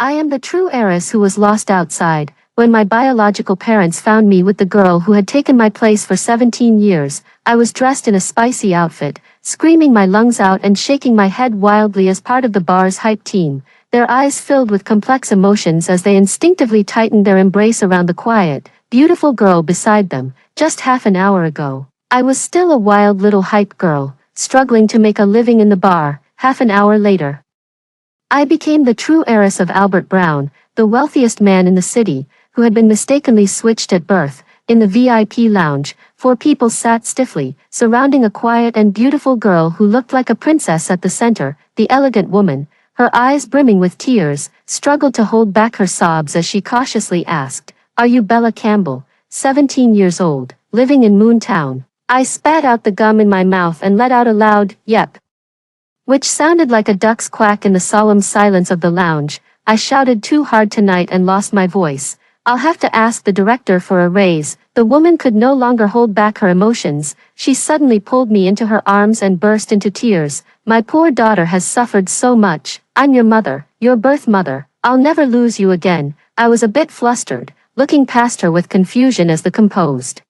I am the true heiress who was lost outside, when my biological parents found me with the girl who had taken my place for 17 years. I was dressed in a spicy outfit, screaming my lungs out and shaking my head wildly as part of the bar's hype team, their eyes filled with complex emotions as they instinctively tightened their embrace around the quiet, beautiful girl beside them. Just half an hour ago, I was still a wild little hype girl, struggling to make a living in the bar. Half an hour later, I became the true heiress of Albert Brown, the wealthiest man in the city, who had been mistakenly switched at birth. In the VIP lounge, 4 people sat stiffly, surrounding a quiet and beautiful girl who looked like a princess at the center. The elegant woman, her eyes brimming with tears, struggled to hold back her sobs as she cautiously asked, "Are you Bella Campbell, 17 years old, living in Moontown?" I spat out the gum in my mouth and let out a loud, "Yep," which sounded like a duck's quack in the solemn silence of the lounge. I shouted too hard tonight and lost my voice. "I'll have to ask the director for a raise." The woman could no longer hold back her emotions. She suddenly pulled me into her arms and burst into tears. "My poor daughter has suffered so much. I'm your mother, your birth mother. I'll never lose you again." I was a bit flustered, looking past her with confusion as the composed,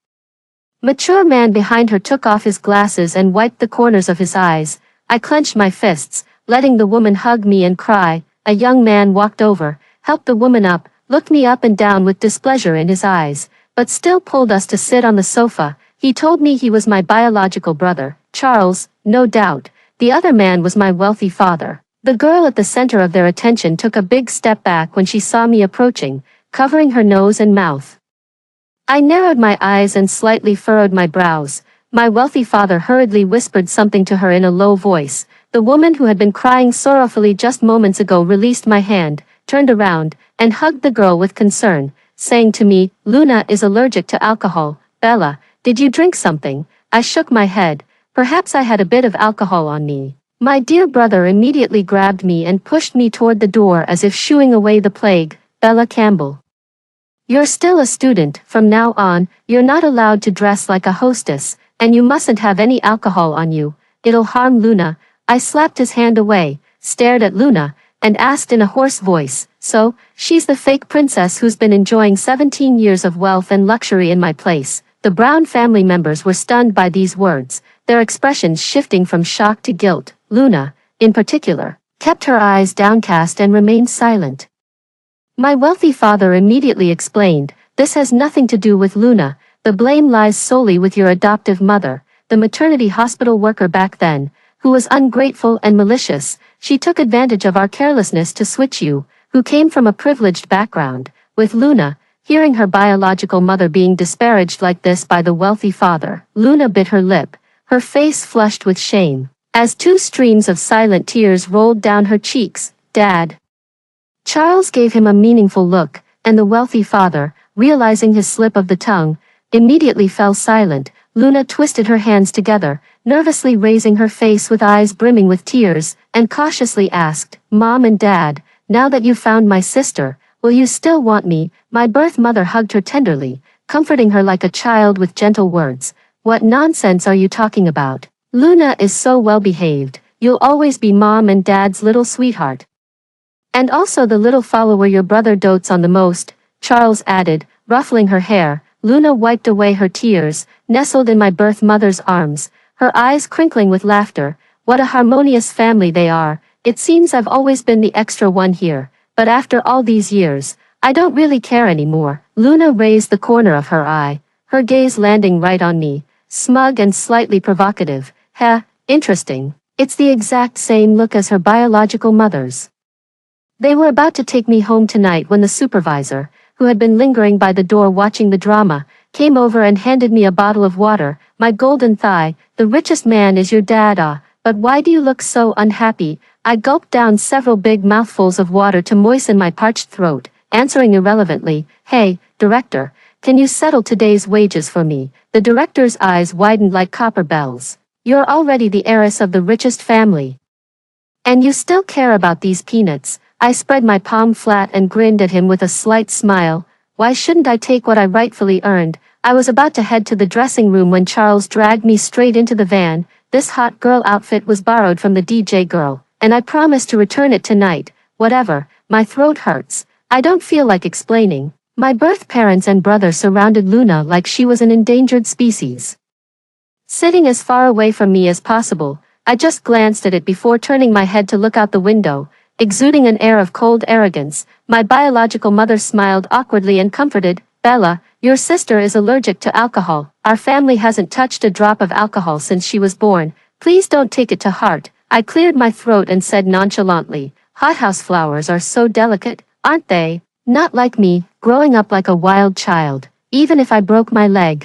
mature man behind her took off his glasses and wiped the corners of his eyes. I clenched my fists, letting the woman hug me and cry. A young man walked over, helped the woman up, looked me up and down with displeasure in his eyes, but still pulled us to sit on the sofa. He told me he was my biological brother, Charles, no doubt. The other man was my wealthy father. The girl at the center of their attention took a big step back when she saw me approaching, covering her nose and mouth. I narrowed my eyes and slightly furrowed my brows. My wealthy father hurriedly whispered something to her in a low voice. The woman who had been crying sorrowfully just moments ago released my hand, turned around, and hugged the girl with concern, saying to me, "Luna is allergic to alcohol. Bella, did you drink something?" I shook my head. Perhaps I had a bit of alcohol on me. My dear brother immediately grabbed me and pushed me toward the door as if shooing away the plague. "Bella Campbell, you're still a student. From now on, you're not allowed to dress like a hostess, and you mustn't have any alcohol on you. It'll harm Luna." I slapped his hand away, stared at Luna, and asked in a hoarse voice, "So, she's the fake princess who's been enjoying 17 years of wealth and luxury in my place?" The Brown family members were stunned by these words, their expressions shifting from shock to guilt. Luna, in particular, kept her eyes downcast and remained silent. My wealthy father immediately explained, "This has nothing to do with Luna. The blame lies solely with your adoptive mother, the maternity hospital worker back then, who was ungrateful and malicious. She took advantage of our carelessness to switch you, who came from a privileged background, with Luna." Hearing her biological mother being disparaged like this by the wealthy father, Luna bit her lip, her face flushed with shame, as 2 streams of silent tears rolled down her cheeks. "Dad." Charles gave him a meaningful look, and the wealthy father, realizing his slip of the tongue, immediately fell silent. Luna twisted her hands together, nervously raising her face with eyes brimming with tears, and cautiously asked, "Mom and Dad, now that you've found my sister, will you still want me?" My birth mother hugged her tenderly, comforting her like a child with gentle words. "What nonsense are you talking about? Luna is so well behaved. You'll always be Mom and Dad's little sweetheart. And also the little follower your brother dotes on the most," Charles added, ruffling her hair. Luna wiped away her tears, nestled in my birth mother's arms, her eyes crinkling with laughter. "What a harmonious family they are. It seems I've always been the extra one here, but after all these years, I don't really care anymore." Luna raised the corner of her eye, her gaze landing right on me, smug and slightly provocative. "Heh, interesting. It's the exact same look as her biological mother's." They were about to take me home tonight when the supervisor, who had been lingering by the door watching the drama, came over and handed me a bottle of water. "My golden thigh, the richest man is your dad. Ah, but why do you look so unhappy?" I gulped down several big mouthfuls of water to moisten my parched throat, answering irrelevantly, "Hey, director, can you settle today's wages for me?" The director's eyes widened like copper bells. "You're already the heiress of the richest family, and you still care about these peanuts?" I spread my palm flat and grinned at him with a slight smile. Why shouldn't I take what I rightfully earned? I was about to head to the dressing room when Charles dragged me straight into the van. "This hot girl outfit was borrowed from the DJ girl, and I promised to return it tonight." "Whatever." My throat hurts. I don't feel like explaining. My birth parents and brother surrounded Luna like she was an endangered species. Sitting as far away from me as possible, I just glanced at it before turning my head to look out the window, exuding an air of cold arrogance. My biological mother smiled awkwardly and comforted, "Bella, your sister is allergic to alcohol. Our family hasn't touched a drop of alcohol since she was born. Please don't take it to heart." I cleared my throat and said nonchalantly, "Hothouse flowers are so delicate, aren't they? Not like me, growing up like a wild child. Even if I broke my leg,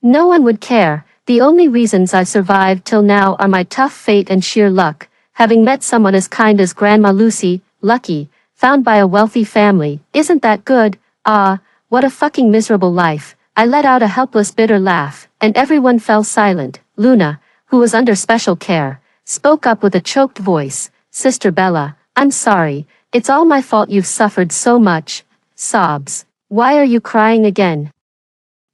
no one would care. The only reasons I've survived till now are my tough fate and sheer luck, having met someone as kind as Grandma Lucy, lucky, found by a wealthy family. Isn't that good? Ah, what a fucking miserable life." I let out a helpless bitter laugh, and everyone fell silent. Luna, who was under special care, spoke up with a choked voice, "Sister Bella, I'm sorry, it's all my fault you've suffered so much." Sobs. "Why are you crying again?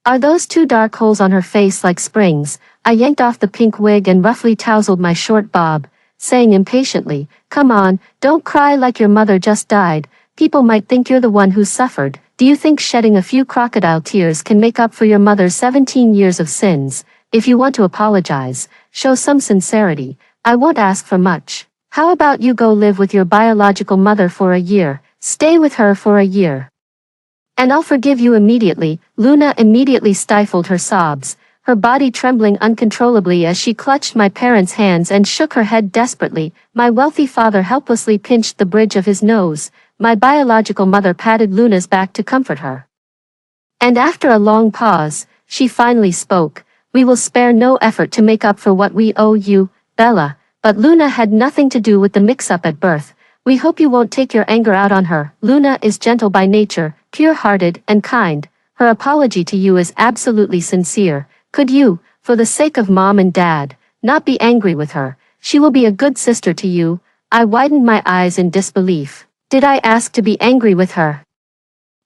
Are those two dark holes on her face like springs?" I yanked off the pink wig and roughly tousled my short bob, saying impatiently, "Come on, don't cry like your mother just died. People might think you're the one who suffered. Do you think shedding a few crocodile tears can make up for your mother's 17 years of sins? If you want to apologize, show some sincerity. I won't ask for much. How about you go live with your biological mother for a year, stay with her for a year, and I'll forgive you immediately." Luna immediately stifled her sobs, her body trembling uncontrollably as she clutched my parents' hands and shook her head desperately. My wealthy father helplessly pinched the bridge of his nose. My biological mother patted Luna's back to comfort her. And after a long pause, she finally spoke, "We will spare no effort to make up for what we owe you, Bella, but Luna had nothing to do with the mix-up at birth. We hope you won't take your anger out on her. Luna is gentle by nature, pure-hearted and kind. Her apology to you is absolutely sincere. Could you, for the sake of Mom and Dad, not be angry with her? She will be a good sister to you." I widened my eyes in disbelief. Did I ask to be angry with her?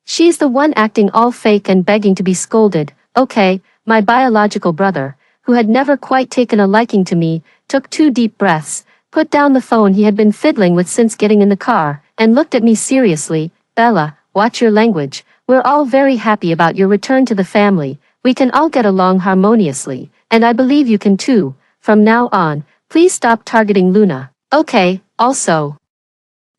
She's the one acting all fake and begging to be scolded. Okay. My biological brother, who had never quite taken a liking to me, took 2 deep breaths, put down the phone he had been fiddling with since getting in the car, and looked at me seriously. "Bella, watch your language. We're all very happy about your return to the family. We can all get along harmoniously, and I believe you can too. From now on, please stop targeting Luna. Okay, also,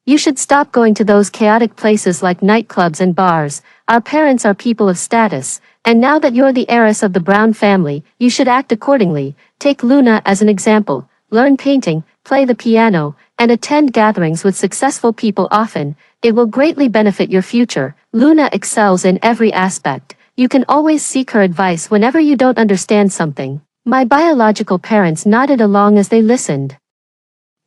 you should stop going to those chaotic places like nightclubs and bars. Our parents are people of status, and now that you're the heiress of the Brown family, you should act accordingly. Take Luna as an example. Learn painting, play the piano, and attend gatherings with successful people often. It will greatly benefit your future. Luna excels in every aspect. You can always seek her advice whenever you don't understand something." My biological parents nodded along as they listened,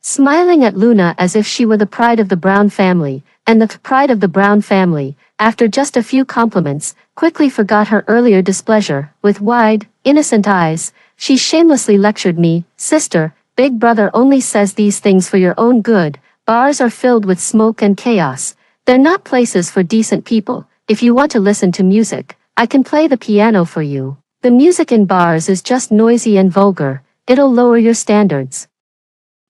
smiling at Luna as if she were the pride of the Brown family, and the pride of the Brown family, after just a few compliments, quickly forgot her earlier displeasure. With wide, innocent eyes, she shamelessly lectured me, "Sister, Big Brother only says these things for your own good. Bars are filled with smoke and chaos. They're not places for decent people. If you want to listen to music, I can play the piano for you. The music in bars is just noisy and vulgar. It'll lower your standards."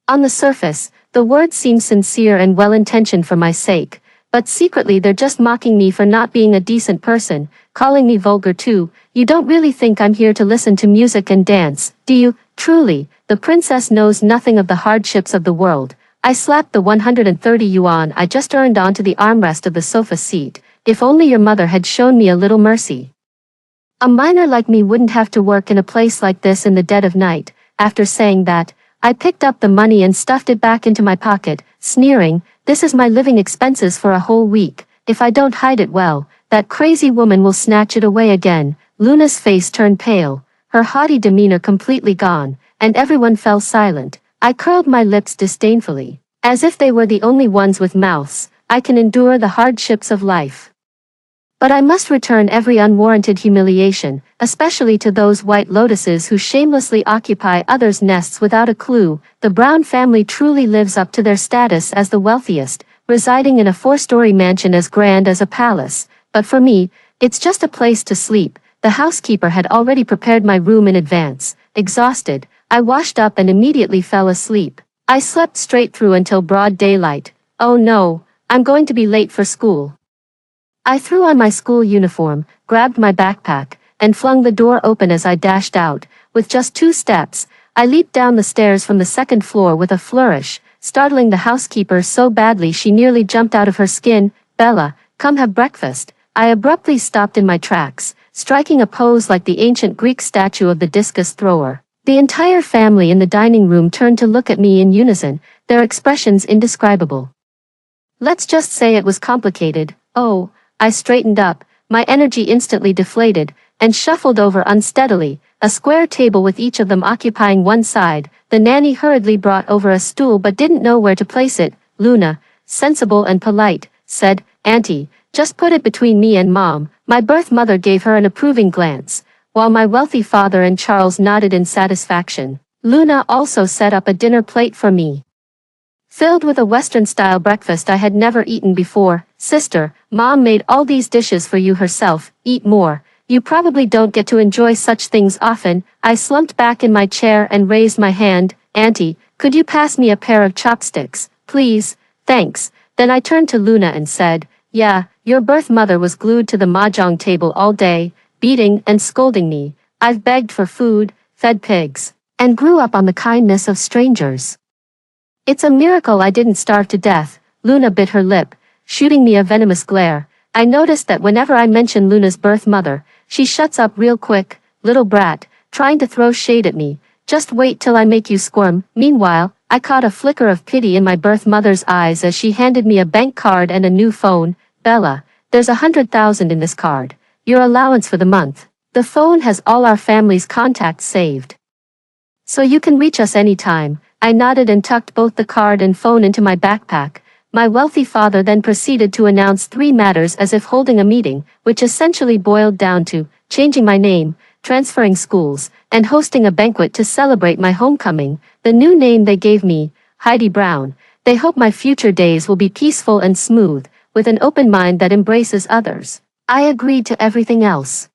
On the surface, the words seem sincere and well-intentioned for my sake, but secretly they're just mocking me for not being a decent person, calling me vulgar too. "You don't really think I'm here to listen to music and dance, do you? Truly, the princess knows nothing of the hardships of the world." I slapped the 130 yuan I just earned onto the armrest of the sofa seat. "If only your mother had shown me a little mercy. A minor like me wouldn't have to work in a place like this in the dead of night." After saying that, I picked up the money and stuffed it back into my pocket, sneering, "This is my living expenses for a whole week. If I don't hide it well, that crazy woman will snatch it away again." Luna's face turned pale, her haughty demeanor completely gone, and everyone fell silent. I curled my lips disdainfully, as if they were the only ones with mouths. I can endure the hardships of life, but I must return every unwarranted humiliation, especially to those white lotuses who shamelessly occupy others' nests without a clue. The Brown family truly lives up to their status as the wealthiest, residing in a 4-story mansion as grand as a palace. But for me, it's just a place to sleep. The housekeeper had already prepared my room in advance. Exhausted, I washed up and immediately fell asleep. I slept straight through until broad daylight. Oh no, I'm going to be late for school. I threw on my school uniform, grabbed my backpack, and flung the door open as I dashed out. With just 2 steps, I leaped down the stairs from the 2nd floor with a flourish, startling the housekeeper so badly she nearly jumped out of her skin. Bella, come have breakfast. I abruptly stopped in my tracks, striking a pose like the ancient Greek statue of the discus thrower. The entire family in the dining room turned to look at me in unison, their expressions indescribable. Let's just say it was complicated. Oh, I straightened up, my energy instantly deflated, and shuffled over unsteadily, a square table with each of them occupying one side. The nanny hurriedly brought over a stool but didn't know where to place it. Luna, sensible and polite, said, "Auntie, just put it between me and Mom." My birth mother gave her an approving glance, while my wealthy father and Charles nodded in satisfaction. Luna also set up a dinner plate for me, filled with a Western-style breakfast I had never eaten before. "Sister, Mom made all these dishes for you herself. Eat more. You probably don't get to enjoy such things often." I slumped back in my chair and raised my hand. "Auntie, could you pass me a pair of chopsticks, please?" "Thanks." Then I turned to Luna and said, "Yeah, your birth mother was glued to the mahjong table all day, beating and scolding me. I've begged for food, fed pigs, and grew up on the kindness of strangers. It's a miracle I didn't starve to death." Luna bit her lip, shooting me a venomous glare. I noticed that whenever I mention Luna's birth mother, she shuts up real quick. "Little brat, trying to throw shade at me. Just wait till I make you squirm." Meanwhile, I caught a flicker of pity in my birth mother's eyes as she handed me a bank card and a new phone. "Bella, there's 100,000 in this card. Your allowance for the month. The phone has all our family's contacts saved, so you can reach us anytime." I nodded and tucked both the card and phone into my backpack. My wealthy father then proceeded to announce 3 matters as if holding a meeting, which essentially boiled down to changing my name, transferring schools, and hosting a banquet to celebrate my homecoming. The new name they gave me, Heidi Brown. They hope my future days will be peaceful and smooth, with an open mind that embraces others. I agreed to everything else,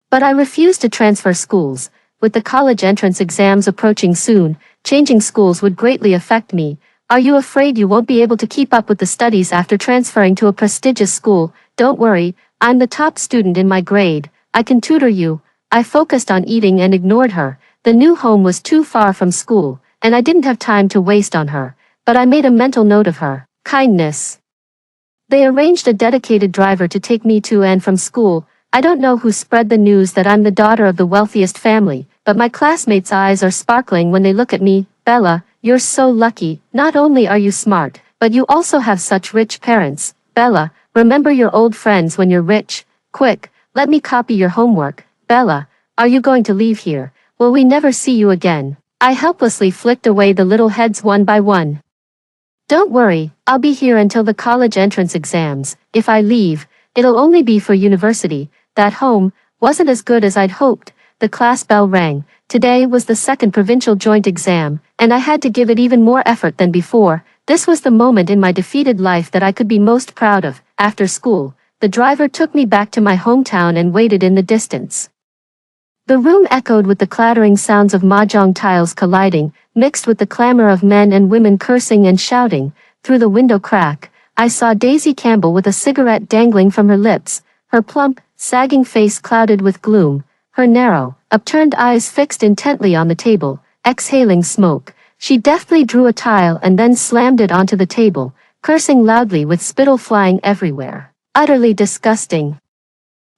but I refused to transfer schools. With the college entrance exams approaching soon, changing schools would greatly affect me. "Are you afraid you won't be able to keep up with the studies after transferring to a prestigious school?" "Don't worry, I'm the top student in my grade. I can tutor you." I focused on eating and ignored her. The new home was too far from school, and I didn't have time to waste on her, but I made a mental note of her kindness. They arranged a dedicated driver to take me to and from school. I don't know who spread the news that I'm the daughter of the wealthiest family, but my classmates' eyes are sparkling when they look at me. "Bella, you're so lucky. Not only are you smart, but you also have such rich parents." "Bella, remember your old friends when you're rich. Quick, let me copy your homework." "Bella, are you going to leave here? Will we never see you again?" I helplessly flicked away the little heads one by one. "Don't worry, I'll be here until the college entrance exams. If I leave, it'll only be for university." That home wasn't as good as I'd hoped. The class bell rang. Today was the 2nd provincial joint exam, and I had to give it even more effort than before. This was the moment in my defeated life that I could be most proud of. After school, the driver took me back to my hometown and waited in the distance. The room echoed with the clattering sounds of mahjong tiles colliding, mixed with the clamor of men and women cursing and shouting. Through the window crack, I saw Daisy Campbell with a cigarette dangling from her lips, her plump, sagging face clouded with gloom, her narrow, upturned eyes fixed intently on the table, exhaling smoke. She deftly drew a tile and then slammed it onto the table, cursing loudly with spittle flying everywhere. Utterly disgusting.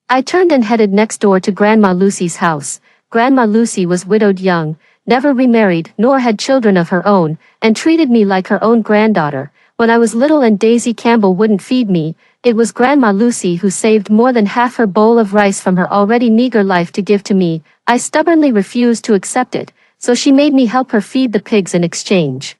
I turned and headed next door to Grandma Lucy's house. Grandma Lucy was widowed young, never remarried nor had children of her own, and treated me like her own granddaughter. When I was little and Daisy Campbell wouldn't feed me, it was Grandma Lucy who saved more than half her bowl of rice from her already meager life to give to me. I stubbornly refused to accept it, so she made me help her feed the pigs in exchange.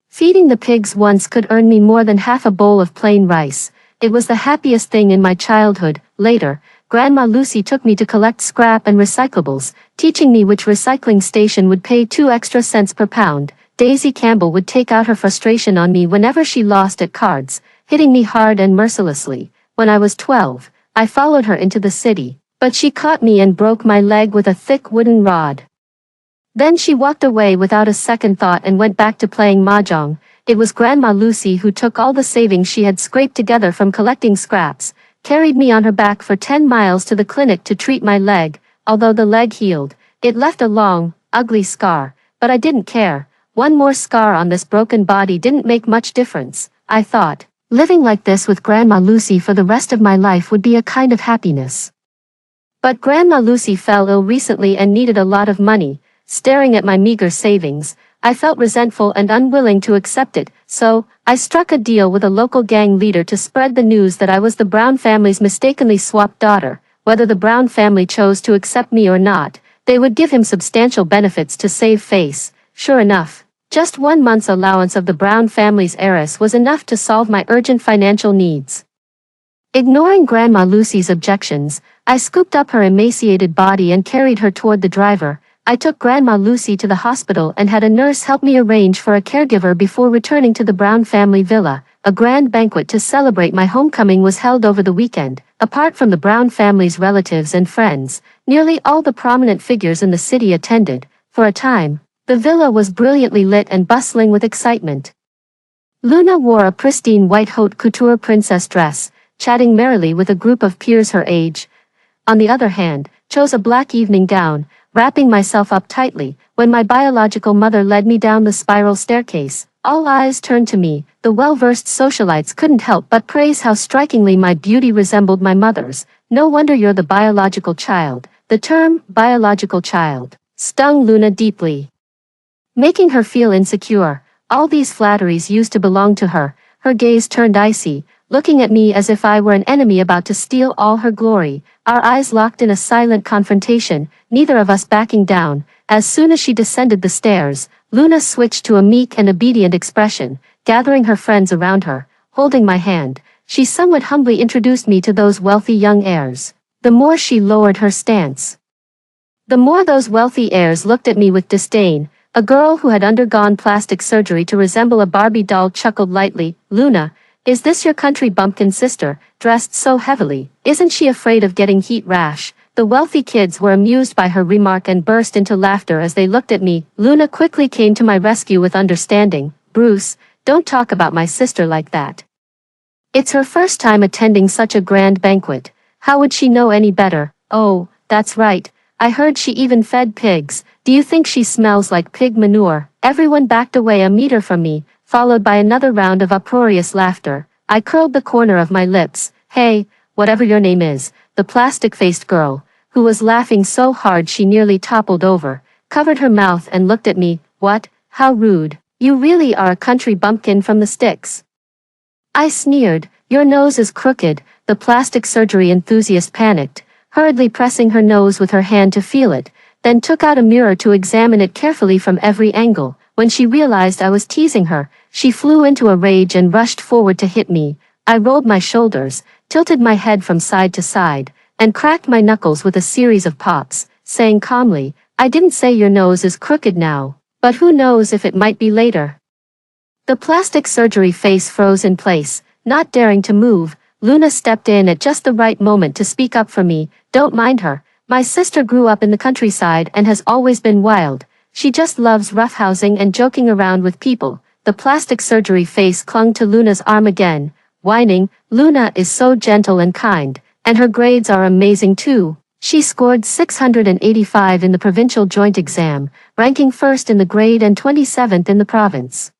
Feeding the pigs once could earn me more than half a bowl of plain rice. It was the happiest thing in my childhood. Later, Grandma Lucy took me to collect scrap and recyclables, teaching me which recycling station would pay 2 extra cents per pound. Daisy Campbell would take out her frustration on me whenever she lost at cards, hitting me hard and mercilessly. When I was 12, I followed her into the city, but she caught me and broke my leg with a thick wooden rod. Then she walked away without a second thought and went back to playing mahjong. it was Grandma Lucy who took all the savings she had scraped together from collecting scraps, carried me on her back for 10 miles to the clinic to treat my leg. Although the leg healed, it left a long, ugly scar, but I didn't care. One more scar on this broken body didn't make much difference, I thought. Living like this with Grandma Lucy for the rest of my life would be a kind of happiness. But Grandma Lucy fell ill recently and needed a lot of money. Staring at my meager savings, I felt resentful and unwilling to accept it, so I struck a deal with a local gang leader to spread the news that I was the Brown family's mistakenly swapped daughter. Whether the Brown family chose to accept me or not, they would give him substantial benefits to save face. Sure enough, just 1 month's allowance of the Brown family's heiress was enough to solve my urgent financial needs. Ignoring Grandma Lucy's objections, I scooped up her emaciated body and carried her toward the driver. I took Grandma Lucy to the hospital and had a nurse help me arrange for a caregiver before returning to the Brown family villa. A grand banquet to celebrate my homecoming was held over the weekend. Apart from the Brown family's relatives and friends, nearly all the prominent figures in the city attended. For a time, the villa was brilliantly lit and bustling with excitement. Luna wore a pristine white haute couture princess dress, chatting merrily with a group of peers her age. On the other hand, chose a black evening gown, wrapping myself up tightly. When my biological mother led me down the spiral staircase, all eyes turned to me. The well-versed socialites couldn't help but praise how strikingly my beauty resembled my mother's. No wonder you're the biological child. The term, biological child, stung Luna deeply, making her feel insecure. All these flatteries used to belong to her. Her gaze turned icy, looking at me as if I were an enemy about to steal all her glory. Our eyes locked in a silent confrontation, neither of us backing down. As soon as she descended the stairs, Luna switched to a meek and obedient expression, gathering her friends around her. Holding my hand, she somewhat humbly introduced me to those wealthy young heirs. The more she lowered her stance, the more those wealthy heirs looked at me with disdain. A girl who had undergone plastic surgery to resemble a Barbie doll chuckled lightly. Luna, is this your country bumpkin sister, dressed so heavily? Isn't she afraid of getting heat rash? The wealthy kids were amused by her remark and burst into laughter as they looked at me. Luna quickly came to my rescue with understanding. Bruce, don't talk about my sister like that. It's her first time attending such a grand banquet. How would she know any better? Oh, that's right. I heard she even fed pigs. Do you think she smells like pig manure? Everyone backed away a meter from me, followed by another round of uproarious laughter. I curled the corner of my lips. Hey, whatever your name is, the plastic-faced girl, who was laughing so hard she nearly toppled over, covered her mouth and looked at me. What? How rude. You really are a country bumpkin from the sticks. I sneered. Your nose is crooked. The plastic surgery enthusiast panicked, hurriedly pressing her nose with her hand to feel it, then took out a mirror to examine it carefully from every angle. When she realized I was teasing her, she flew into a rage and rushed forward to hit me. I rolled my shoulders, tilted my head from side to side, and cracked my knuckles with a series of pops, saying calmly, I didn't say your nose is crooked now, but who knows if it might be later. The plastic surgery face froze in place, not daring to move. Luna stepped in at just the right moment to speak up for me. Don't mind her. My sister grew up in the countryside and has always been wild. She just loves roughhousing and joking around with people. The plastic surgery face clung to Luna's arm again, whining. Luna is so gentle and kind, and her grades are amazing too. She scored 685 in the provincial joint exam, ranking first in the grade and 27th in the province.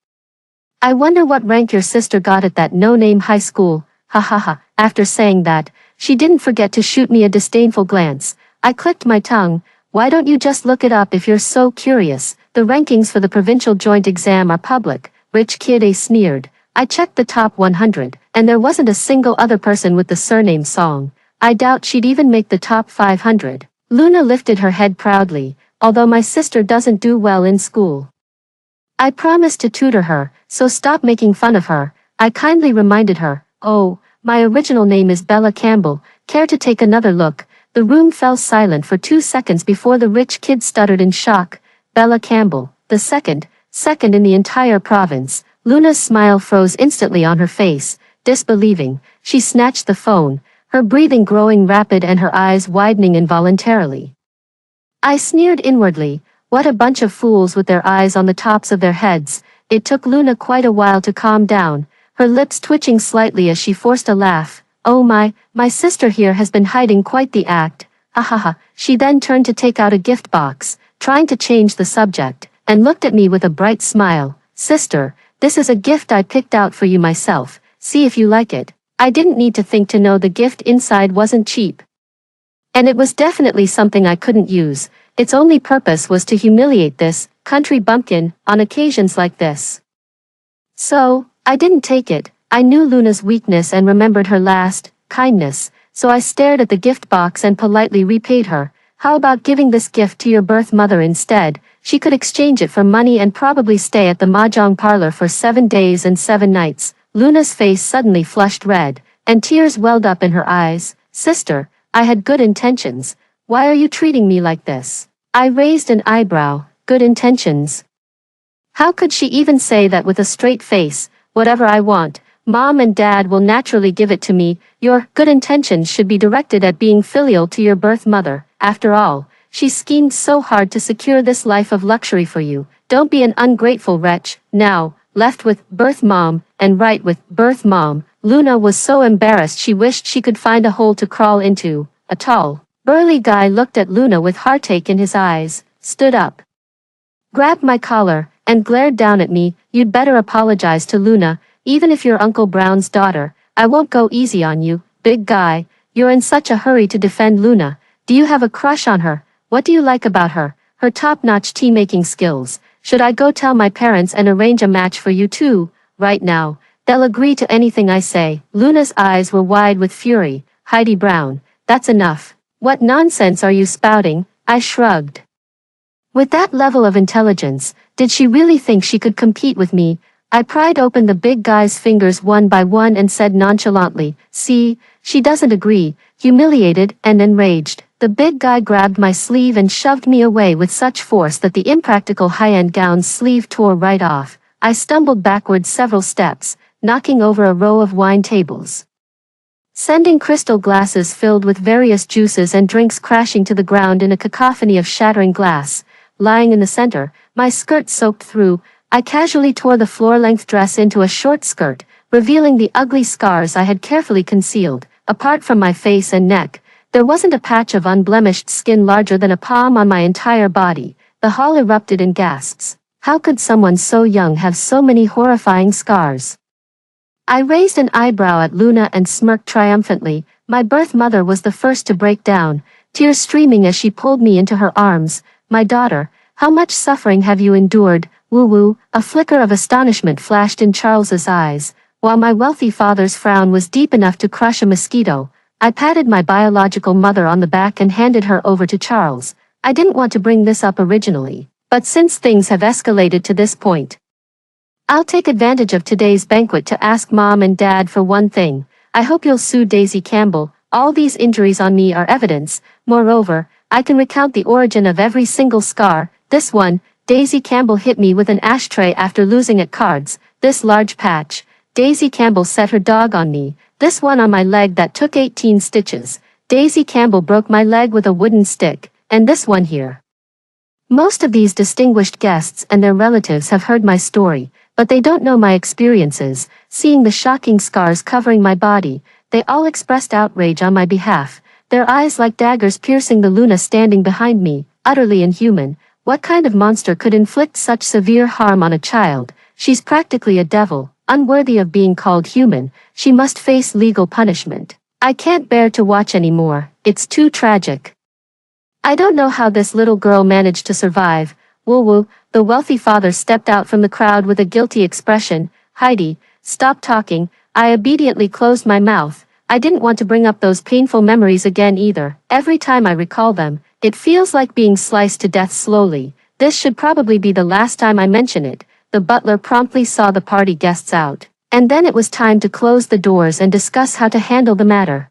I wonder what rank your sister got at that no-name high school. Ha ha ha. After saying that, she didn't forget to shoot me a disdainful glance. I clicked my tongue. Why don't you just look it up if you're so curious? The rankings for the provincial joint exam are public. Rich kid A sneered. I checked the top 100, and there wasn't a single other person with the surname Song. I doubt she'd even make the top 500. Luna lifted her head proudly. Although my sister doesn't do well in school, I promised to tutor her, so stop making fun of her. I kindly reminded her. Oh, my original name is Bella Campbell. Care to take another look? The room fell silent for 2 seconds before the rich kid stuttered in shock. Bella Campbell, the second in the entire province. Luna's smile froze instantly on her face. Disbelieving, she snatched the phone, her breathing growing rapid and her eyes widening involuntarily. I sneered inwardly. What a bunch of fools with their eyes on the tops of their heads. It took Luna quite a while to calm down, her lips twitching slightly as she forced a laugh. Oh my sister here has been hiding quite the act. Ha ha ha. She then turned to take out a gift box, trying to change the subject, and looked at me with a bright smile. Sister, this is a gift I picked out for you myself. See if you like it. I didn't need to think to know the gift inside wasn't cheap. And it was definitely something I couldn't use. Its only purpose was to humiliate this country bumpkin on occasions like this. So, I didn't take it. I knew Luna's weakness and remembered her last kindness, so I stared at the gift box and politely repaid her. How about giving this gift to your birth mother instead? She could exchange it for money and probably stay at the mahjong parlor for 7 days and 7 nights. Luna's face suddenly flushed red, and tears welled up in her eyes. Sister, I had good intentions. Why are you treating me like this? I raised an eyebrow. Good intentions? How could she even say that with a straight face? Whatever I want, Mom and Dad will naturally give it to me. Your good intentions should be directed at being filial to your birth mother. After all, she schemed so hard to secure this life of luxury for you. Don't be an ungrateful wretch. Now, left with birth mom, and right with birth mom, Luna was so embarrassed she wished she could find a hole to crawl into. A tall, burly guy looked at Luna with heartache in his eyes, stood up, grabbed my collar, and glared down at me. You'd better apologize to Luna, even if you're Uncle Brown's daughter. I won't go easy on you, big guy. You're in such a hurry to defend Luna. Do you have a crush on her? What do you like about her? Her top-notch tea-making skills. Should I go tell my parents and arrange a match for you too? Right now, they'll agree to anything I say. Luna's eyes were wide with fury. Heidi Brown, that's enough. What nonsense are you spouting? I shrugged. With that level of intelligence, did she really think she could compete with me? I pried open the big guy's fingers one by one and said nonchalantly, see, she doesn't agree. Humiliated and enraged, the big guy grabbed my sleeve and shoved me away with such force that the impractical high-end gown's sleeve tore right off. I stumbled backwards several steps, knocking over a row of wine tables, sending crystal glasses filled with various juices and drinks crashing to the ground in a cacophony of shattering glass. Lying in the center, my skirt soaked through, I casually tore the floor-length dress into a short skirt, revealing the ugly scars I had carefully concealed. Apart from my face and neck, there wasn't a patch of unblemished skin larger than a palm on my entire body. The hall erupted in gasps. How could someone so young have so many horrifying scars? I raised an eyebrow at Luna and smirked triumphantly. My birth mother was the first to break down, tears streaming as she pulled me into her arms. My daughter, how much suffering have you endured? Woo-woo. A flicker of astonishment flashed in Charles's eyes. While my wealthy father's frown was deep enough to crush a mosquito, I patted my biological mother on the back and handed her over to Charles. I didn't want to bring this up originally, but since things have escalated to this point, I'll take advantage of today's banquet to ask Mom and Dad for one thing. I hope you'll sue Daisy Campbell. All these injuries on me are evidence. Moreover, I can recount the origin of every single scar. This one, Daisy Campbell hit me with an ashtray after losing at cards. This large patch, Daisy Campbell set her dog on me. This one on my leg that took 18 stitches. Daisy Campbell broke my leg with a wooden stick. And this one here. Most of these distinguished guests and their relatives have heard my story, but they don't know my experiences. Seeing the shocking scars covering my body, they all expressed outrage on my behalf, their eyes like daggers piercing the Luna standing behind me, utterly inhuman. What kind of monster could inflict such severe harm on a child? She's practically a devil, unworthy of being called human. She must face legal punishment. I can't bear to watch anymore. It's too tragic. I don't know how this little girl managed to survive. Woo-woo. The wealthy father stepped out from the crowd with a guilty expression. Heidi, stop talking. I obediently closed my mouth. I didn't want to bring up those painful memories again either. Every time I recall them, it feels like being sliced to death slowly. This should probably be the last time I mention it. The butler promptly saw the party guests out, and then it was time to close the doors and discuss how to handle the matter.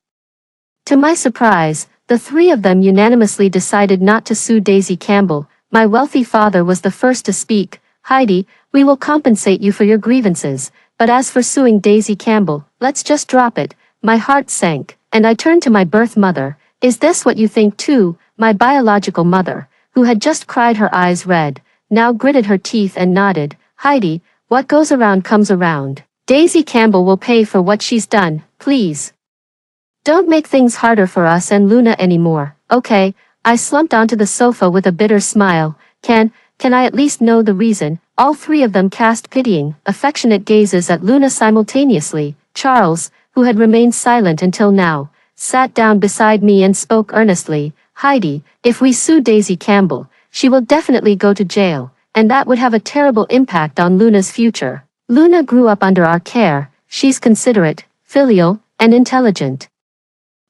To my surprise, the three of them unanimously decided not to sue Daisy Campbell. My wealthy father was the first to speak. Heidi, we will compensate you for your grievances, but as for suing Daisy Campbell, let's just drop it. My heart sank, and I turned to my birth mother. Is this what you think too? My biological mother, who had just cried her eyes red, now gritted her teeth and nodded. Heidi, What goes around comes around. Daisy Campbell will pay for what she's done, please. Don't make things harder for us and Luna anymore, okay? I slumped onto the sofa with a bitter smile. Can I at least know the reason? All three of them cast pitying, affectionate gazes at Luna simultaneously. Charles, who had remained silent until now, sat down beside me and spoke earnestly. Heidi, if we sue Daisy Campbell, she will definitely go to jail, and that would have a terrible impact on Luna's future. Luna grew up under our care. She's considerate, filial, and intelligent.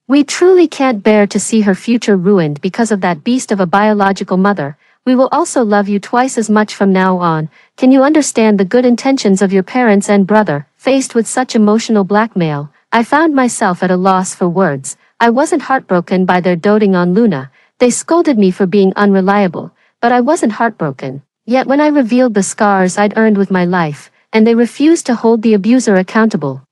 We truly can't bear to see her future ruined because of that beast of a biological mother. We will also love you twice as much from now on. Can you understand the good intentions of your parents and brother? Faced with such emotional blackmail, I found myself at a loss for words. I wasn't heartbroken by their doting on Luna. They scolded me for being unreliable, but I wasn't heartbroken. Yet when I revealed the scars I'd earned with my life, and they refused to hold the abuser accountable,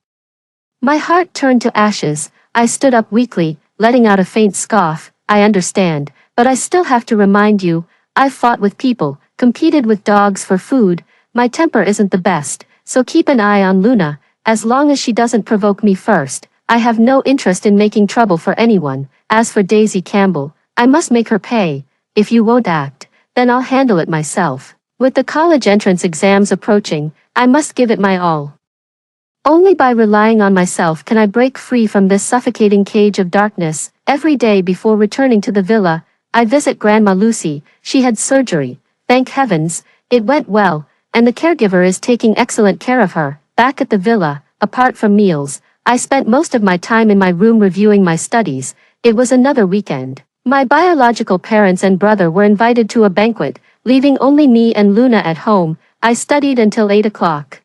my heart turned to ashes. I stood up weakly, letting out a faint scoff. I understand, but I still have to remind you, I've fought with people, competed with dogs for food. My temper isn't the best, so keep an eye on Luna. As long as she doesn't provoke me first, I have no interest in making trouble for anyone. As for Daisy Campbell, I must make her pay. If you won't act, then I'll handle it myself. With the college entrance exams approaching, I must give it my all. Only by relying on myself can I break free from this suffocating cage of darkness. Every day before returning to the villa, I visit Grandma Lucy. She had surgery. Thank heavens, it went well, and the caregiver is taking excellent care of her. Back at the villa, apart from meals, I spent most of my time in my room reviewing my studies. It was another weekend. My biological parents and brother were invited to a banquet, leaving only me and Luna at home. I studied until 8 o'clock.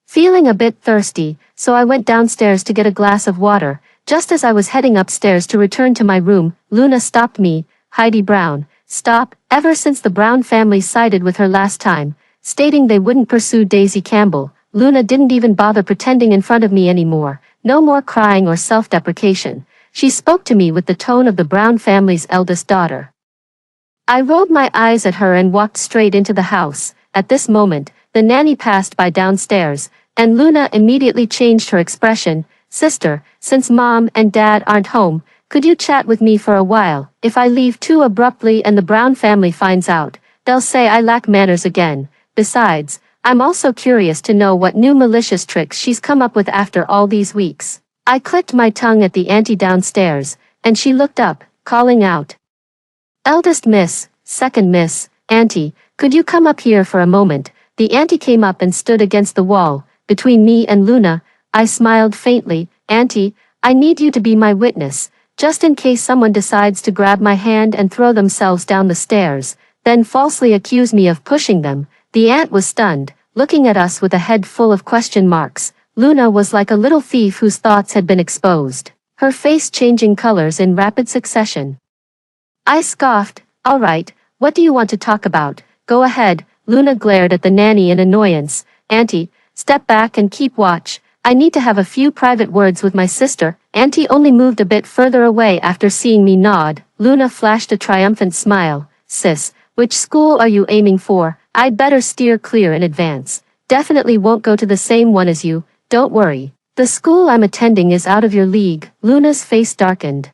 Feeling a bit thirsty, so I went downstairs to get a glass of water. Just as I was heading upstairs to return to my room, Luna stopped me. Heidi Brown, stop. Ever since the Brown family sided with her last time, stating they wouldn't pursue Daisy Campbell, Luna didn't even bother pretending in front of me anymore. No more crying or self-deprecation. She spoke to me with the tone of the Brown family's eldest daughter. I rolled my eyes at her and walked straight into the house. At this moment, the nanny passed by downstairs, and Luna immediately changed her expression. Sister, since Mom and Dad aren't home, could you chat with me for a while? If I leave too abruptly and the Brown family finds out, they'll say I lack manners again. Besides, I'm also curious to know what new malicious tricks she's come up with after all these weeks. I clicked my tongue at the auntie downstairs, and she looked up, calling out, "Eldest miss, second miss, auntie, could you come up here for a moment?" The auntie came up and stood against the wall, between me and Luna. I smiled faintly. "Auntie, I need you to be my witness, just in case someone decides to grab my hand and throw themselves down the stairs, then falsely accuse me of pushing them." The aunt was stunned, looking at us with a head full of question marks. Luna was like a little thief whose thoughts had been exposed, her face changing colors in rapid succession. I scoffed. "All right, what do you want to talk about? Go ahead." Luna glared at the nanny in annoyance. "Auntie, step back and keep watch. I need to have a few private words with my sister." Auntie only moved a bit further away after seeing me nod. Luna flashed a triumphant smile. "Sis, which school are you aiming for? I'd better steer clear in advance. Definitely won't go to the same one as you, don't worry. The school I'm attending is out of your league." Luna's face darkened,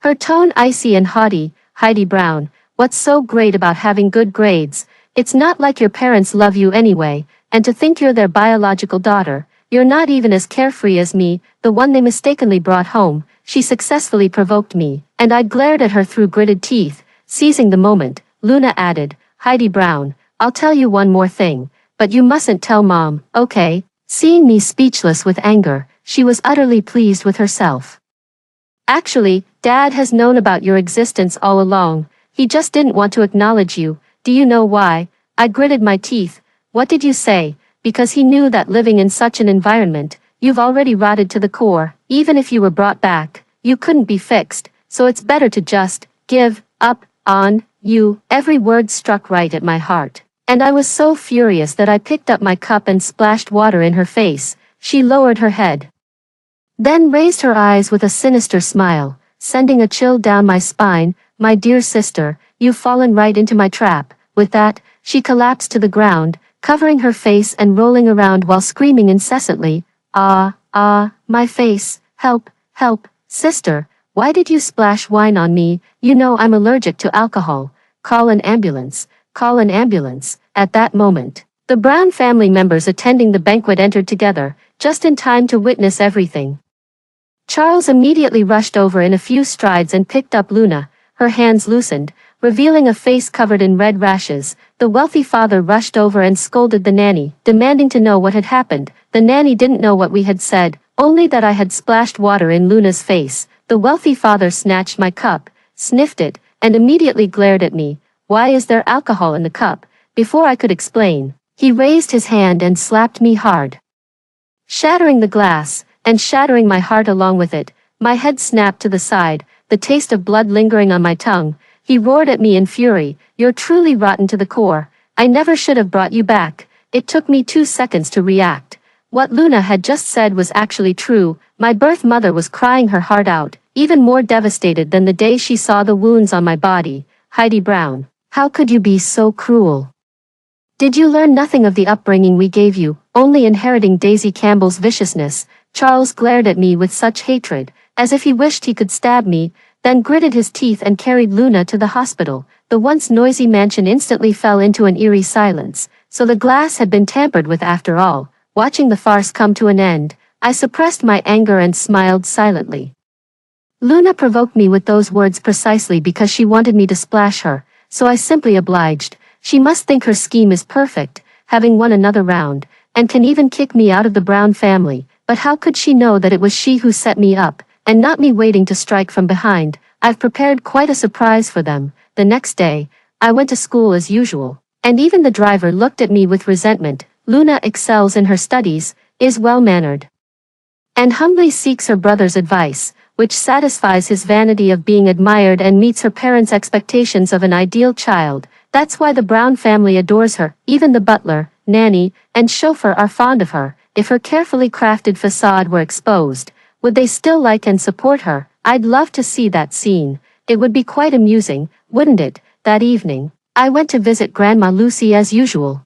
her tone icy and haughty. "Heidi Brown, what's so great about having good grades? It's not like your parents love you anyway, and to think you're their biological daughter, you're not even as carefree as me, the one they mistakenly brought home." She successfully provoked me, and I glared at her through gritted teeth. Seizing the moment, Luna added, "Heidi Brown, I'll tell you one more thing, but you mustn't tell Mom, okay?" Seeing me speechless with anger, she was utterly pleased with herself. "Actually, Dad has known about your existence all along. He just didn't want to acknowledge you. Do you know why?" I gritted my teeth. "What did you say?" "Because he knew that living in such an environment, you've already rotted to the core. Even if you were brought back, you couldn't be fixed, so it's better to just give up on you." Every word struck right at my heart, and I was so furious that I picked up my cup and splashed water in her face. She lowered her head, then raised her eyes with a sinister smile, sending a chill down my spine. "My dear sister, you've fallen right into my trap." With that, she collapsed to the ground, covering her face and rolling around while screaming incessantly, my face, help, help, sister, why did you splash wine on me? You know I'm allergic to alcohol. Call an ambulance, call an ambulance. At that moment, the Brown family members attending the banquet entered together, just in time to witness everything. Charles immediately rushed over in a few strides and picked up Luna, her hands loosened, revealing a face covered in red rashes. The wealthy father rushed over and scolded the nanny, demanding to know what had happened. The nanny didn't know what we had said, only that I had splashed water in Luna's face. The wealthy father snatched my cup, sniffed it, and immediately glared at me. Why is there alcohol in the cup? Before I could explain, he raised his hand and slapped me hard, shattering the glass, and shattering my heart along with it. My head snapped to the side, the taste of blood lingering on my tongue. He roared at me in fury, "You're truly rotten to the core. I never should have brought you back." It took me 2 seconds to react. What Luna had just said was actually true. My birth mother was crying her heart out, even more devastated than the day she saw the wounds on my body. Heidi Brown, how could you be so cruel? Did you learn nothing of the upbringing we gave you, only inheriting Daisy Campbell's viciousness? Charles glared at me with such hatred, as if he wished he could stab me, then gritted his teeth and carried Luna to the hospital. The once noisy mansion instantly fell into an eerie silence, so the glass had been tampered with after all. Watching the farce come to an end, I suppressed my anger and smiled silently. Luna provoked me with those words precisely because she wanted me to splash her, so I simply obliged. She must think her scheme is perfect, having won another round, and can even kick me out of the Brown family, but how could she know that it was she who set me up, and not me waiting to strike from behind? I've prepared quite a surprise for them. The next day, I went to school as usual, and even the driver looked at me with resentment. Luna excels in her studies, is well-mannered, and humbly seeks her brother's advice, which satisfies his vanity of being admired and meets her parents' expectations of an ideal child. That's why the Brown family adores her. Even the butler, nanny, and chauffeur are fond of her. If her carefully crafted facade were exposed, would they still like and support her? I'd love to see that scene. It would be quite amusing, wouldn't it? That evening, I went to visit Grandma Lucy as usual.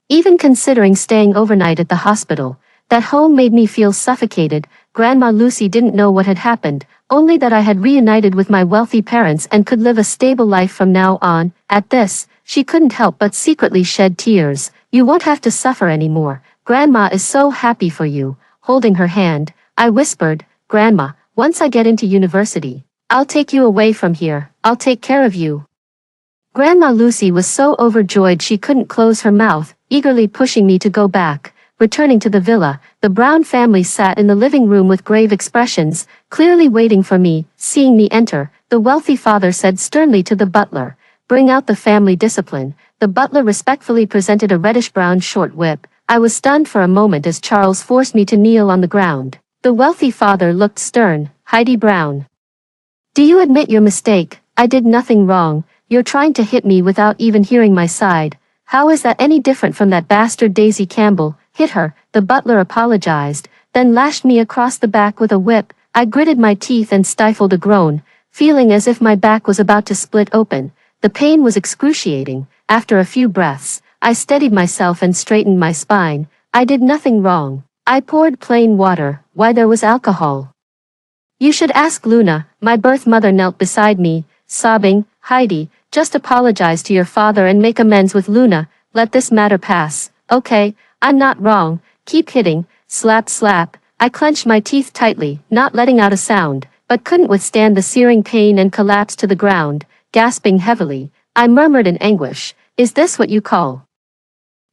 Even considering staying overnight at the hospital, that home made me feel suffocated. Grandma Lucy didn't know what had happened, only that I had reunited with my wealthy parents and could live a stable life from now on. At this, she couldn't help but secretly shed tears. "You won't have to suffer anymore. Grandma is so happy for you." Holding her hand, I whispered, "Grandma, once I get into university, I'll take you away from here. I'll take care of you." Grandma Lucy was so overjoyed she couldn't close her mouth, eagerly pushing me to go back. Returning to the villa, the Brown family sat in the living room with grave expressions, clearly waiting for me. Seeing me enter, the wealthy father said sternly to the butler, "Bring out the family discipline." The butler respectfully presented a reddish-brown short whip. I was stunned for a moment as Charles forced me to kneel on the ground. The wealthy father looked stern. "Heidi Brown, do you admit your mistake? I did nothing wrong. You're trying to hit me without even hearing my side. How is that any different from that bastard Daisy Campbell?" "Hit her," the butler apologized, then lashed me across the back with a whip. I gritted my teeth and stifled a groan, feeling as if my back was about to split open. The pain was excruciating. After a few breaths, I steadied myself and straightened my spine. I did nothing wrong. I poured plain water. Why, there was alcohol. "You should ask Luna." My birth mother knelt beside me, sobbing. "Heidi, just apologize to your father and make amends with Luna. Let this matter pass, okay? I'm not wrong. Keep hitting." Slap, slap. I clenched my teeth tightly, not letting out a sound, but couldn't withstand the searing pain and collapsed to the ground, gasping heavily. I murmured in anguish, "Is this what you call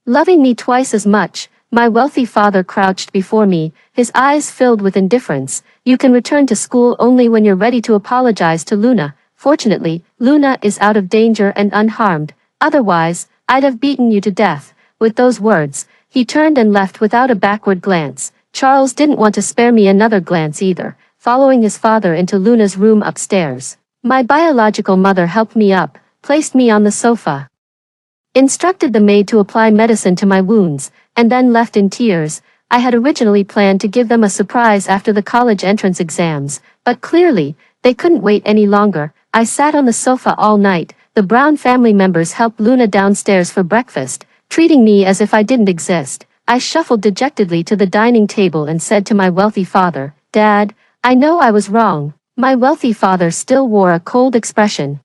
loving me twice as much?" My wealthy father crouched before me, his eyes filled with indifference. "You can return to school only when you're ready to apologize to Luna. Fortunately, Luna is out of danger and unharmed. Otherwise, I'd have beaten you to death." With those words, he turned and left without a backward glance. Charles didn't want to spare me another glance either, following his father into Luna's room upstairs. My biological mother helped me up, placed me on the sofa, instructed the maid to apply medicine to my wounds, and then left in tears. I had originally planned to give them a surprise after the college entrance exams, but clearly, they couldn't wait any longer. I sat on the sofa all night. The Brown family members helped Luna downstairs for breakfast. treating me as if I didn't exist. I shuffled dejectedly to the dining table and said to my wealthy father, "Dad, I know I was wrong." My wealthy father still wore a cold expression.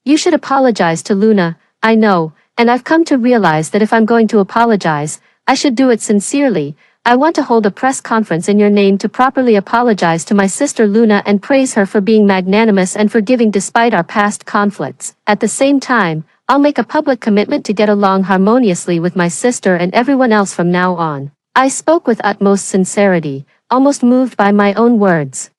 "You should apologize to Luna, I know, and I've come to realize that if I'm going to apologize, I should do it sincerely. I want to hold a press conference in your name to properly apologize to my sister Luna and praise her for being magnanimous and forgiving despite our past conflicts. At the same time, I'll make a public commitment to get along harmoniously with my sister and everyone else from now on." I spoke with utmost sincerity, almost moved by my own words.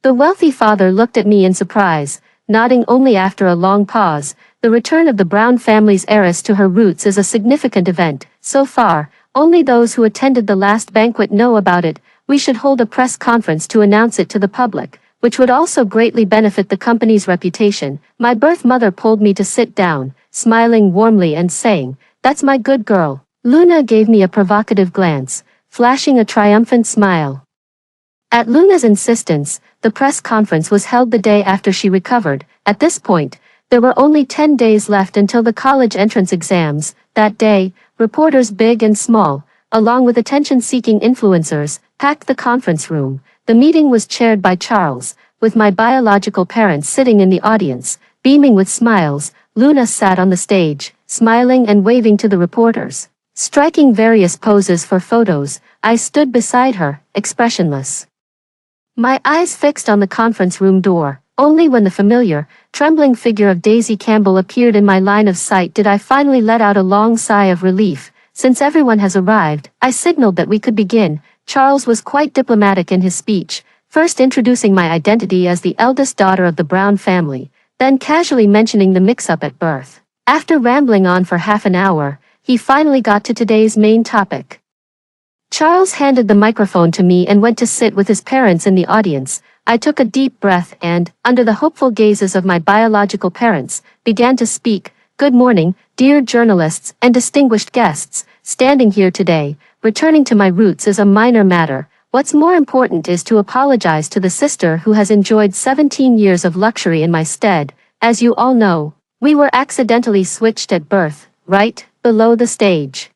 The wealthy father looked at me in surprise, nodding only after a long pause. The return of the Brown family's heiress to her roots is a significant event. So far, only those who attended the last banquet know about it. We should hold a press conference to announce it to the public, which would also greatly benefit the company's reputation. My birth mother pulled me to sit down, smiling warmly and saying, "That's my good girl." Luna gave me a provocative glance, flashing a triumphant smile. At Luna's insistence, the press conference was held the day after she recovered. At this point, there were only 10 days left until the college entrance exams. That day, reporters big and small, along with attention-seeking influencers, packed the conference room. The meeting was chaired by Charles, with my biological parents sitting in the audience. Beaming with smiles, Luna sat on the stage, smiling and waving to the reporters. Striking various poses for photos, I stood beside her, expressionless. My eyes fixed on the conference room door. Only when the familiar, trembling figure of Daisy Campbell appeared in my line of sight did I finally let out a long sigh of relief. "Since everyone has arrived," I signaled that we could begin. Charles was quite diplomatic in his speech, first introducing my identity as the eldest daughter of the Brown family, then casually mentioning the mix-up at birth. After rambling on for half an hour, he finally got to today's main topic. Charles handed the microphone to me and went to sit with his parents in the audience. I took a deep breath and, under the hopeful gazes of my biological parents, began to speak. "Good morning, dear journalists and distinguished guests. Standing here today, returning to my roots is a minor matter. What's more important is to apologize to the sister who has enjoyed 17 years of luxury in my stead. As you all know, we were accidentally switched at birth, right below the stage."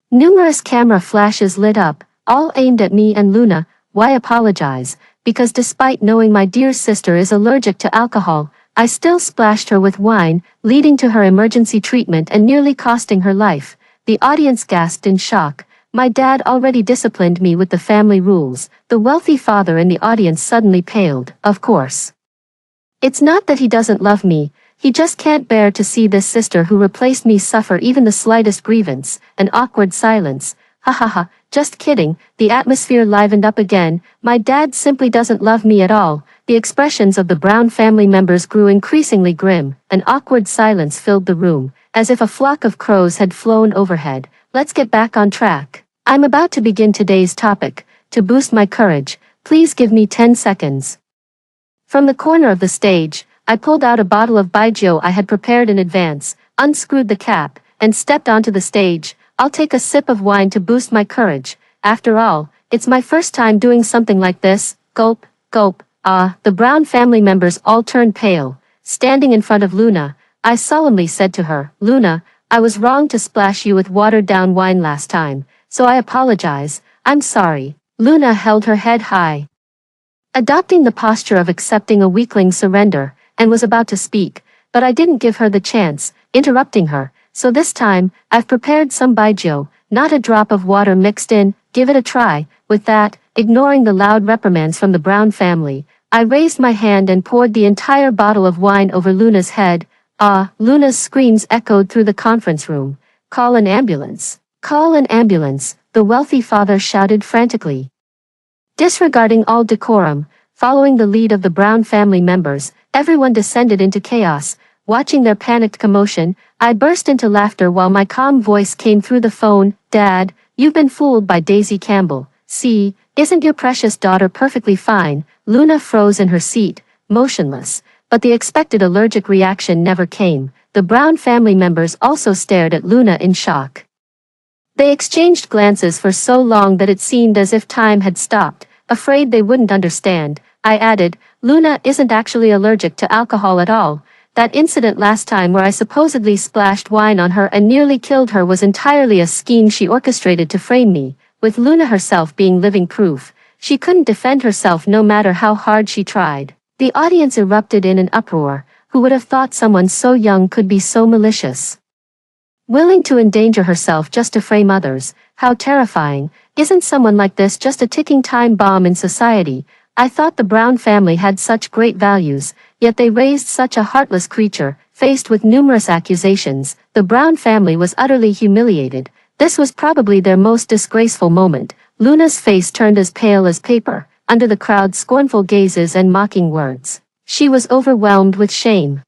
Numerous camera flashes lit up, all aimed at me and Luna. Why apologize? Because despite knowing my dear sister is allergic to alcohol, I still splashed her with wine, leading to her emergency treatment and nearly costing her life. The audience gasped in shock. My dad already disciplined me with the family rules. The wealthy father in the audience suddenly paled. Of course. It's not that he doesn't love me, he just can't bear to see this sister who replaced me suffer even the slightest grievance. An awkward silence. "Ha ha ha, just kidding." The atmosphere livened up again. "My dad simply doesn't love me at all." The expressions of the Brown family members grew increasingly grim. An awkward silence filled the room, as if a flock of crows had flown overhead. Let's get back on track. I'm about to begin today's topic. To boost my courage, please give me 10 seconds. From the corner of the stage, I pulled out a bottle of baijiu I had prepared in advance, unscrewed the cap, and stepped onto the stage. I'll take a sip of wine to boost my courage. After all, it's my first time doing something like this. Gulp, gulp. The Brown family members all turned pale. Standing in front of Luna, I solemnly said to her, "Luna, I was wrong to splash you with watered-down wine last time, so I apologize. I'm sorry." Luna held her head high, adopting the posture of accepting a weakling's surrender, and was about to speak, but I didn't give her the chance, interrupting her. "So this time, I've prepared some baijiu, not a drop of water mixed in. Give it a try." With that, ignoring the loud reprimands from the Brown family, I raised my hand and poured the entire bottle of wine over Luna's head. Luna's screams echoed through the conference room. "Call an ambulance! Call an ambulance!" the wealthy father shouted frantically. Disregarding all decorum, following the lead of the Brown family members, everyone descended into chaos. Watching their panicked commotion, I burst into laughter while my calm voice came through the phone. "Dad, you've been fooled by Daisy Campbell. See, isn't your precious daughter perfectly fine?" Luna froze in her seat, motionless, but the expected allergic reaction never came. The Brown family members also stared at Luna in shock. They exchanged glances for so long that it seemed as if time had stopped. Afraid they wouldn't understand, I added, "Luna isn't actually allergic to alcohol at all. That incident last time where I supposedly splashed wine on her and nearly killed her was entirely a scheme she orchestrated to frame me, with Luna herself being living proof. She couldn't defend herself no matter how hard she tried. The audience erupted in an uproar. Who would have thought someone so young could be so malicious? Willing to endanger herself just to frame others, how terrifying. Isn't someone like this just a ticking time bomb in society? I thought the Brown family had such great values, yet they raised such a heartless creature. Faced with numerous accusations, the Brown family was utterly humiliated. This was probably their most disgraceful moment. Luna's face turned as pale as paper, under the crowd's scornful gazes and mocking words. She was overwhelmed with shame.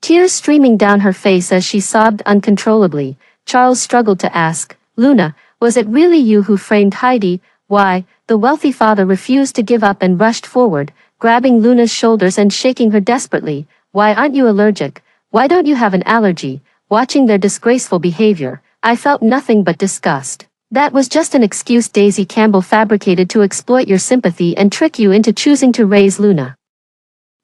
Tears streaming down her face as she sobbed uncontrollably. Charles struggled to ask, "Luna, was it really you who framed Heidi?" "Why?" The wealthy father refused to give up and rushed forward, grabbing Luna's shoulders and shaking her desperately. "Why aren't you allergic? Why don't you have an allergy?" Watching their disgraceful behavior, I felt nothing but disgust. That was just an excuse Daisy Campbell fabricated to exploit your sympathy and trick you into choosing to raise Luna.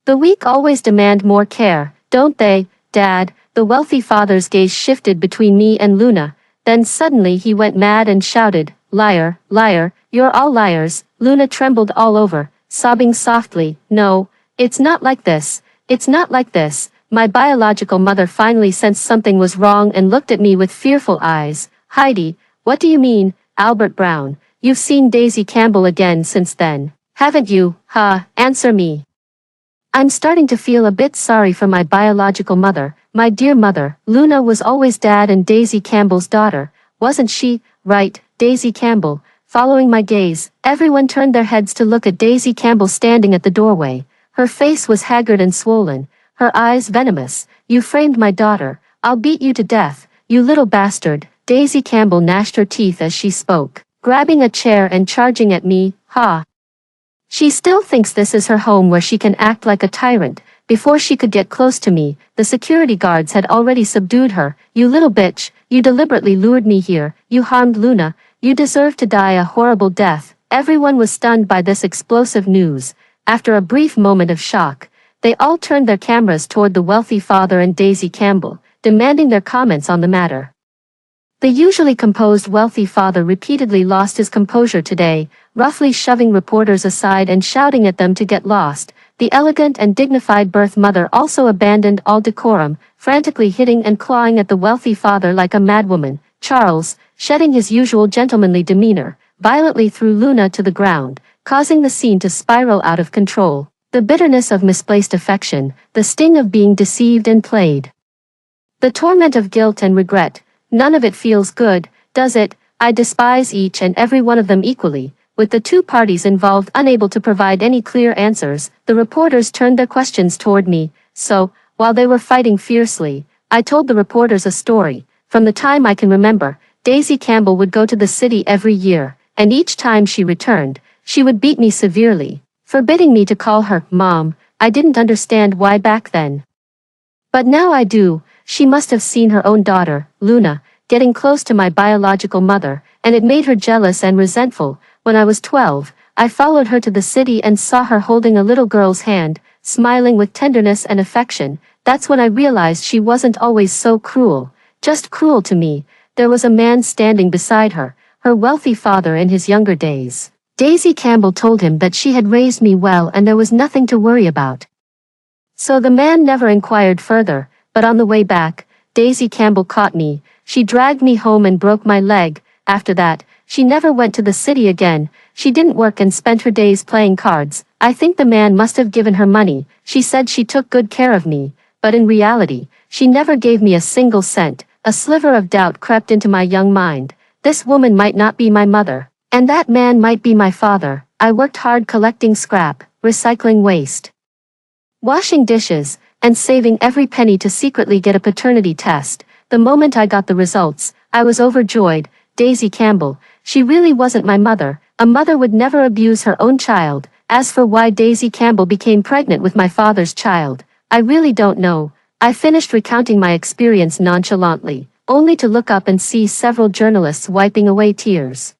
The weak always demand more care, don't they, Dad? The wealthy father's gaze shifted between me and Luna. Then suddenly he went mad and shouted, "Liar, liar, you're all liars." Luna trembled all over, sobbing softly, "No, it's not like this. It's not like this." My biological mother finally sensed something was wrong and looked at me with fearful eyes. "Heidi, what do you mean, Albert Brown? You've seen Daisy Campbell again since then, haven't you? Answer me." I'm starting to feel a bit sorry for my biological mother. My dear mother, Luna was always Dad and Daisy Campbell's daughter, wasn't she? Right, Daisy Campbell. Following my gaze, everyone turned their heads to look at Daisy Campbell standing at the doorway. Her face was haggard and swollen, her eyes venomous. "You framed my daughter. I'll beat you to death, you little bastard." Daisy Campbell gnashed her teeth as she spoke, grabbing a chair and charging at me. She still thinks this is her home where she can act like a tyrant. Before she could get close to me, the security guards had already subdued her. "You little bitch, you deliberately lured me here, you harmed Luna, you deserve to die a horrible death." Everyone was stunned by this explosive news. After a brief moment of shock, they all turned their cameras toward the wealthy father and Daisy Campbell, demanding their comments on the matter. The usually composed wealthy father repeatedly lost his composure today, roughly shoving reporters aside and shouting at them to get lost. The elegant and dignified birth mother also abandoned all decorum, frantically hitting and clawing at the wealthy father like a madwoman. Charles, shedding his usual gentlemanly demeanor, violently threw Luna to the ground, causing the scene to spiral out of control. The bitterness of misplaced affection, the sting of being deceived and played. The torment of guilt and regret. None of it feels good, does it? I despise each and every one of them equally. With the two parties involved unable to provide any clear answers, the reporters turned their questions toward me. So, while they were fighting fiercely, I told the reporters a story. From the time I can remember, Daisy Campbell would go to the city every year, and each time she returned, she would beat me severely, forbidding me to call her Mom. I didn't understand why back then. But now I do. She must have seen her own daughter, Luna, getting close to my biological mother, and it made her jealous and resentful. When I was 12, I followed her to the city and saw her holding a little girl's hand, smiling with tenderness and affection. That's when I realized she wasn't always so cruel, just cruel to me. There was a man standing beside her, her wealthy father in his younger days. Daisy Campbell told him that she had raised me well and there was nothing to worry about. So the man never inquired further, but on the way back, Daisy Campbell caught me. She dragged me home and broke my leg. After that, she never went to the city again. She didn't work and spent her days playing cards. I think the man must have given her money. She said she took good care of me, but in reality, she never gave me a single cent. A sliver of doubt crept into my young mind. This woman might not be my mother, and that man might be my father. I worked hard collecting scrap, recycling waste, washing dishes, and saving every penny to secretly get a paternity test. The moment I got the results, I was overjoyed. Daisy Campbell, she really wasn't my mother. A mother would never abuse her own child. As for why Daisy Campbell became pregnant with my father's child, I really don't know. I finished recounting my experience nonchalantly, only to look up and see several journalists wiping away tears.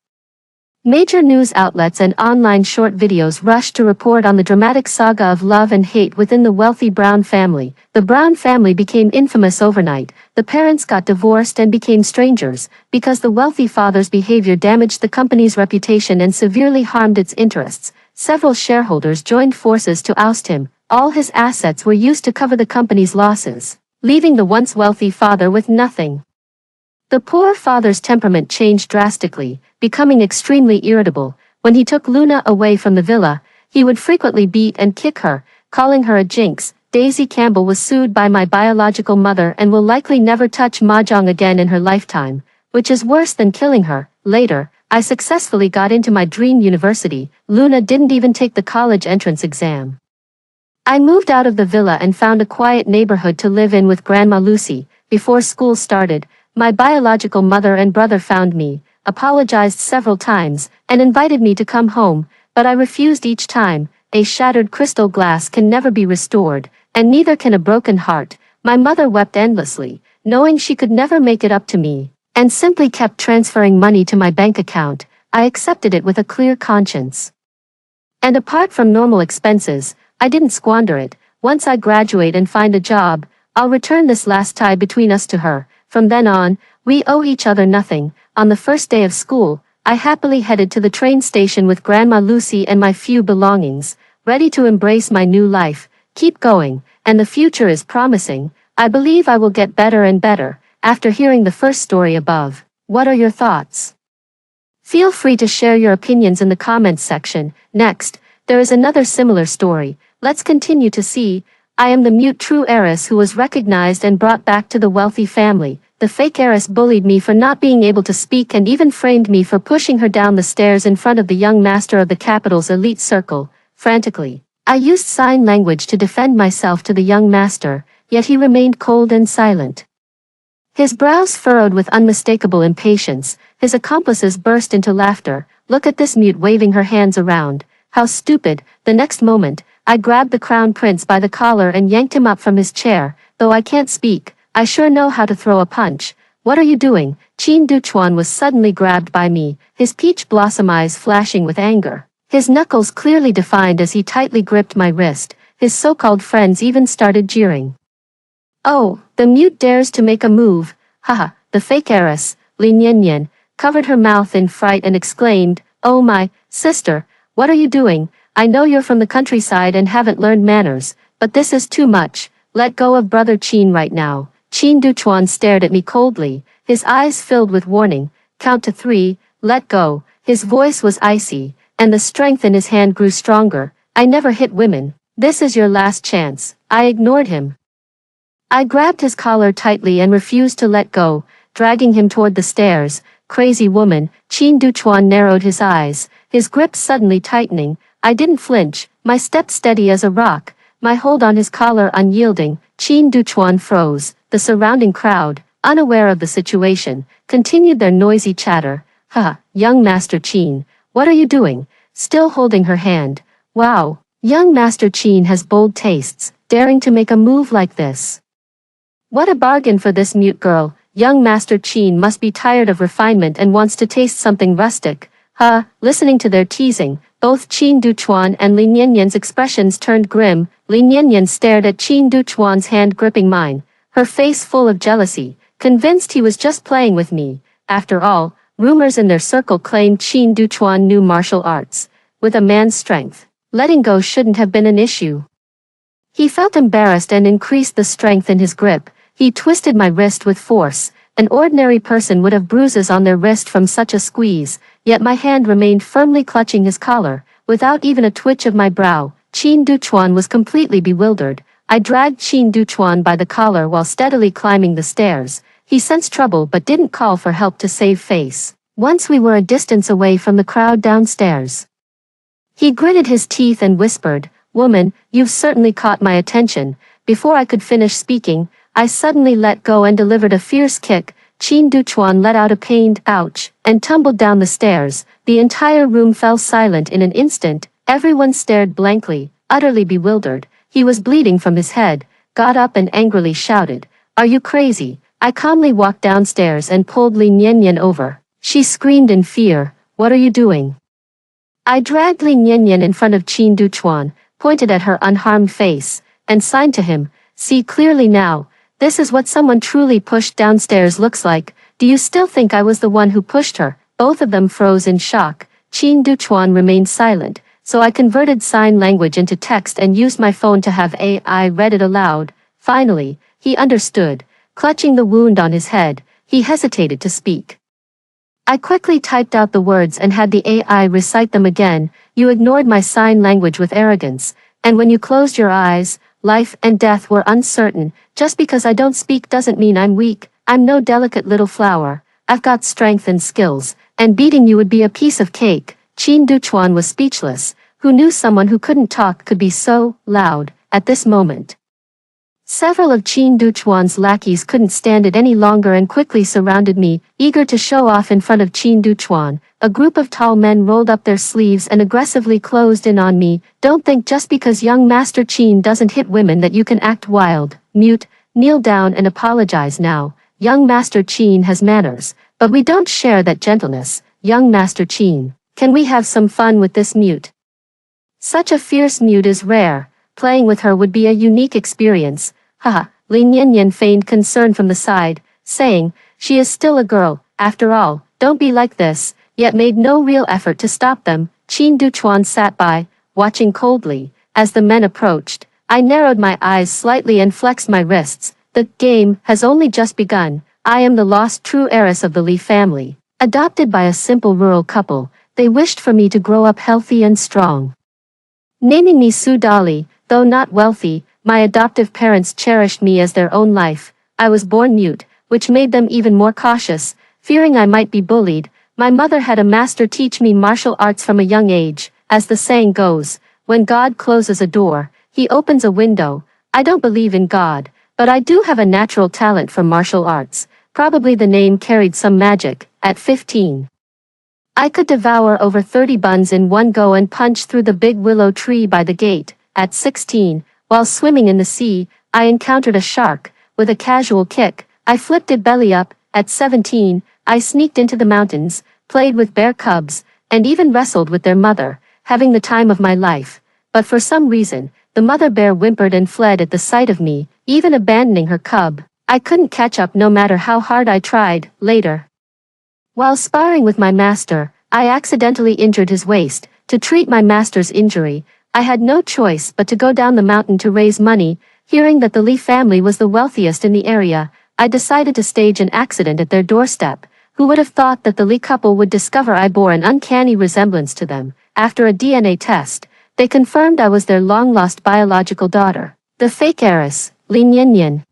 Major news outlets and online short videos rushed to report on the dramatic saga of love and hate within the wealthy Brown family. The Brown family became infamous overnight. The parents got divorced and became strangers, because the wealthy father's behavior damaged the company's reputation and severely harmed its interests. Several shareholders joined forces to oust him. All his assets were used to cover the company's losses, leaving the once wealthy father with nothing. The poor father's temperament changed drastically, becoming extremely irritable. When he took Luna away from the villa, he would frequently beat and kick her, calling her a jinx. Daisy Campbell was sued by my biological mother and will likely never touch mahjong again in her lifetime, which is worse than killing her. Later, I successfully got into my dream university. Luna didn't even take the college entrance exam. I moved out of the villa and found a quiet neighborhood to live in with Grandma Lucy. Before school started, my biological mother and brother found me, apologized several times, and invited me to come home, but I refused each time. A shattered crystal glass can never be restored, and neither can a broken heart. My mother wept endlessly, knowing she could never make it up to me, and simply kept transferring money to my bank account. I accepted it with a clear conscience. And apart from normal expenses, I didn't squander it. Once I graduate and find a job, I'll return this last tie between us to her. From then on, we owe each other nothing. On the first day of school, I happily headed to the train station with Grandma Lucy and my few belongings, ready to embrace my new life. Keep going, and the future is promising. I believe I will get better and better. After hearing the first story above, what are your thoughts? Feel free to share your opinions in the comments section. Next, there is another similar story. Let's continue to see. I am the mute true heiress who was recognized and brought back to the wealthy family. The fake heiress bullied me for not being able to speak and even framed me for pushing her down the stairs in front of the young master of the capital's elite circle. Frantically, I used sign language to defend myself to the young master, yet he remained cold and silent. His brows furrowed with unmistakable impatience. His accomplices burst into laughter. Look at this mute waving her hands around. How stupid. The next moment, I grabbed the crown prince by the collar and yanked him up from his chair. Though I can't speak, I sure know how to throw a punch. What are you doing? Qin Duchuan was suddenly grabbed by me, his peach blossom eyes flashing with anger. His knuckles clearly defined as he tightly gripped my wrist. His so-called friends even started jeering. Oh, the mute dares to make a move. Haha, the fake heiress, Lin Yanyan, covered her mouth in fright and exclaimed, Oh my, sister, what are you doing? I know you're from the countryside and haven't learned manners, but this is too much. Let go of brother Qin right now. Qin Duchuan stared at me coldly, his eyes filled with warning. Count to 3, let go. His voice was icy, and the strength in his hand grew stronger. I never hit women. This is your last chance. I ignored him. I grabbed his collar tightly and refused to let go, dragging him toward the stairs. Crazy woman. Qin Duchuan narrowed his eyes, his grip suddenly tightening. I didn't flinch, my step steady as a rock, my hold on his collar unyielding. Qin Duchuan froze. The surrounding crowd, unaware of the situation, continued their noisy chatter. Ha, young Master Qin, what are you doing? Still holding her hand. Wow, young Master Qin has bold tastes, daring to make a move like this. What a bargain for this mute girl. Young Master Qin must be tired of refinement and wants to taste something rustic. Listening to their teasing, both Qin Duchuan and Lin Yanyan's expressions turned grim. Lin Yanyan stared at Qin Duchuan's hand gripping mine, her face full of jealousy, convinced he was just playing with me. After all, rumors in their circle claimed Qin Duchuan knew martial arts. With a man's strength, letting go shouldn't have been an issue. He felt embarrassed and increased the strength in his grip. He twisted my wrist with force. An ordinary person would have bruises on their wrist from such a squeeze, yet my hand remained firmly clutching his collar, without even a twitch of my brow. Qin Duchuan was completely bewildered. I dragged Qin Duchuan by the collar while steadily climbing the stairs. He sensed trouble but didn't call for help to save face. Once we were a distance away from the crowd downstairs, he gritted his teeth and whispered, Woman, you've certainly caught my attention. Before I could finish speaking, I suddenly let go and delivered a fierce kick. Qin Duchuan let out a pained ouch and tumbled down the stairs. The entire room fell silent in an instant. Everyone stared blankly, utterly bewildered. He was bleeding from his head, got up and angrily shouted, Are you crazy? I calmly walked downstairs and pulled Lin Yanyan over. She screamed in fear. what are you doing? I dragged Lin Yanyan in front of Qin Duchuan, pointed at her unharmed face, and signed to him, see clearly now, this is what someone truly pushed downstairs looks like, do you still think I was the one who pushed her? Both of them froze in shock. Qin Duchuan remained silent, so I converted sign language into text and used my phone to have AI read it aloud. Finally, he understood. Clutching the wound on his head, he hesitated to speak. I quickly typed out the words and had the AI recite them again. You ignored my sign language with arrogance, and when you closed your eyes, life and death were uncertain. Just because I don't speak doesn't mean I'm weak. I'm no delicate little flower. I've got strength and skills, and beating you would be a piece of cake. Qin Duchuan was speechless. Who knew someone who couldn't talk could be so loud at this moment? Several of Qin Duchuan's lackeys couldn't stand it any longer and quickly surrounded me, eager to show off in front of Qin Duchuan. A group of tall men rolled up their sleeves and aggressively closed in on me. Don't think just because young Master Qin doesn't hit women that you can act wild. Mute, kneel down and apologize now. Young Master Qin has manners, but we don't share that gentleness. Young Master Qin, can we have some fun with this mute? Such a fierce mute is rare. Playing with her would be a unique experience. Haha, Lin Yanyan feigned concern from the side, saying, she is still a girl, after all, don't be like this, yet made no real effort to stop them. Qin Duchuan sat by, watching coldly. As the men approached, I narrowed my eyes slightly and flexed my wrists. The game has only just begun. I am the lost true heiress of the Li family. Adopted by a simple rural couple, they wished for me to grow up healthy and strong. Naming me Su Dali, though not wealthy, my adoptive parents cherished me as their own life. I was born mute, which made them even more cautious, fearing I might be bullied. My mother had a master teach me martial arts from a young age. As the saying goes, when God closes a door, he opens a window. I don't believe in God, but I do have a natural talent for martial arts. Probably the name carried some magic. At 15, I could devour over 30 buns in one go and punch through the big willow tree by the gate. At 16, while swimming in the sea, I encountered a shark. With a casual kick, I flipped it belly up. At 17, I sneaked into the mountains, played with bear cubs, and even wrestled with their mother, having the time of my life. But for some reason, the mother bear whimpered and fled at the sight of me, even abandoning her cub. I couldn't catch up no matter how hard I tried. Later, while sparring with my master, I accidentally injured his waist. To treat my master's injury, I had no choice but to go down the mountain to raise money. Hearing that the Li family was the wealthiest in the area, I decided to stage an accident at their doorstep. Who would have thought that the Li couple would discover I bore an uncanny resemblance to them? After a DNA test, they confirmed I was their long-lost biological daughter. The fake heiress, Lin Yanyan,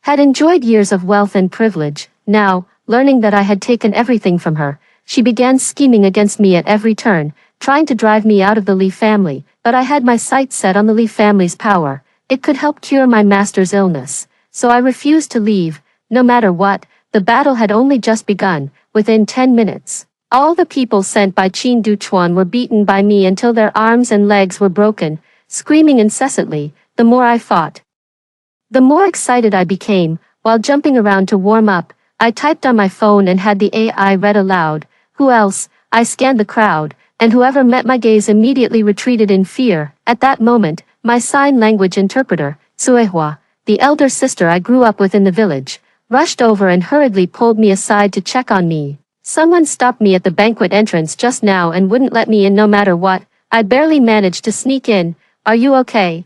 had enjoyed years of wealth and privilege. Now, learning that I had taken everything from her, she began scheming against me at every turn, trying to drive me out of the Li family. But I had my sights set on the Li family's power. It could help cure my master's illness. So I refused to leave. No matter what, the battle had only just begun. Within 10 minutes, all the people sent by Qin Duchuan were beaten by me until their arms and legs were broken. Screaming incessantly, the more I fought, the more excited I became. While jumping around to warm up, I typed on my phone and had the AI read aloud. Who else? I scanned the crowd, and whoever met my gaze immediately retreated in fear. At that moment, my sign language interpreter, Suehua, the elder sister I grew up with in the village, rushed over and hurriedly pulled me aside to check on me. Someone stopped me at the banquet entrance just now and wouldn't let me in no matter what. I barely managed to sneak in. Are you okay?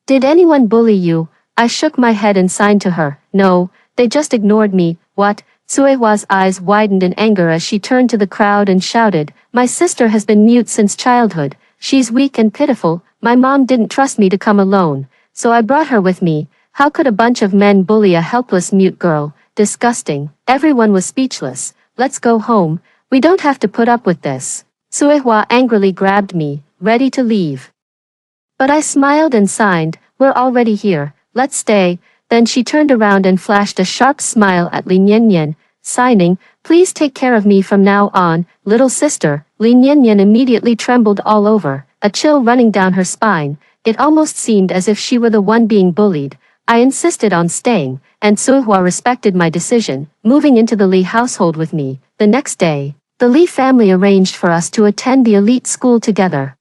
Did anyone bully you? I shook my head and signed to her. No, they just ignored me. What? Suehua's eyes widened in anger as she turned to the crowd and shouted, my sister has been mute since childhood. She's weak and pitiful. My mom didn't trust me to come alone, so I brought her with me. How could a bunch of men bully a helpless mute girl? Disgusting. Everyone was speechless. Let's go home. We don't have to put up with this. Suehua angrily grabbed me, ready to leave. But I smiled and signed, we're already here. Let's stay. Then she turned around and flashed a sharp smile at Lin Yanyan, signing, please take care of me from now on, little sister. Lin Yanyan immediately trembled all over, a chill running down her spine. It almost seemed as if she were the one being bullied. I insisted on staying, and Suehua respected my decision, moving into the Li household with me. The next day, the Lee family arranged for us to attend the elite school together.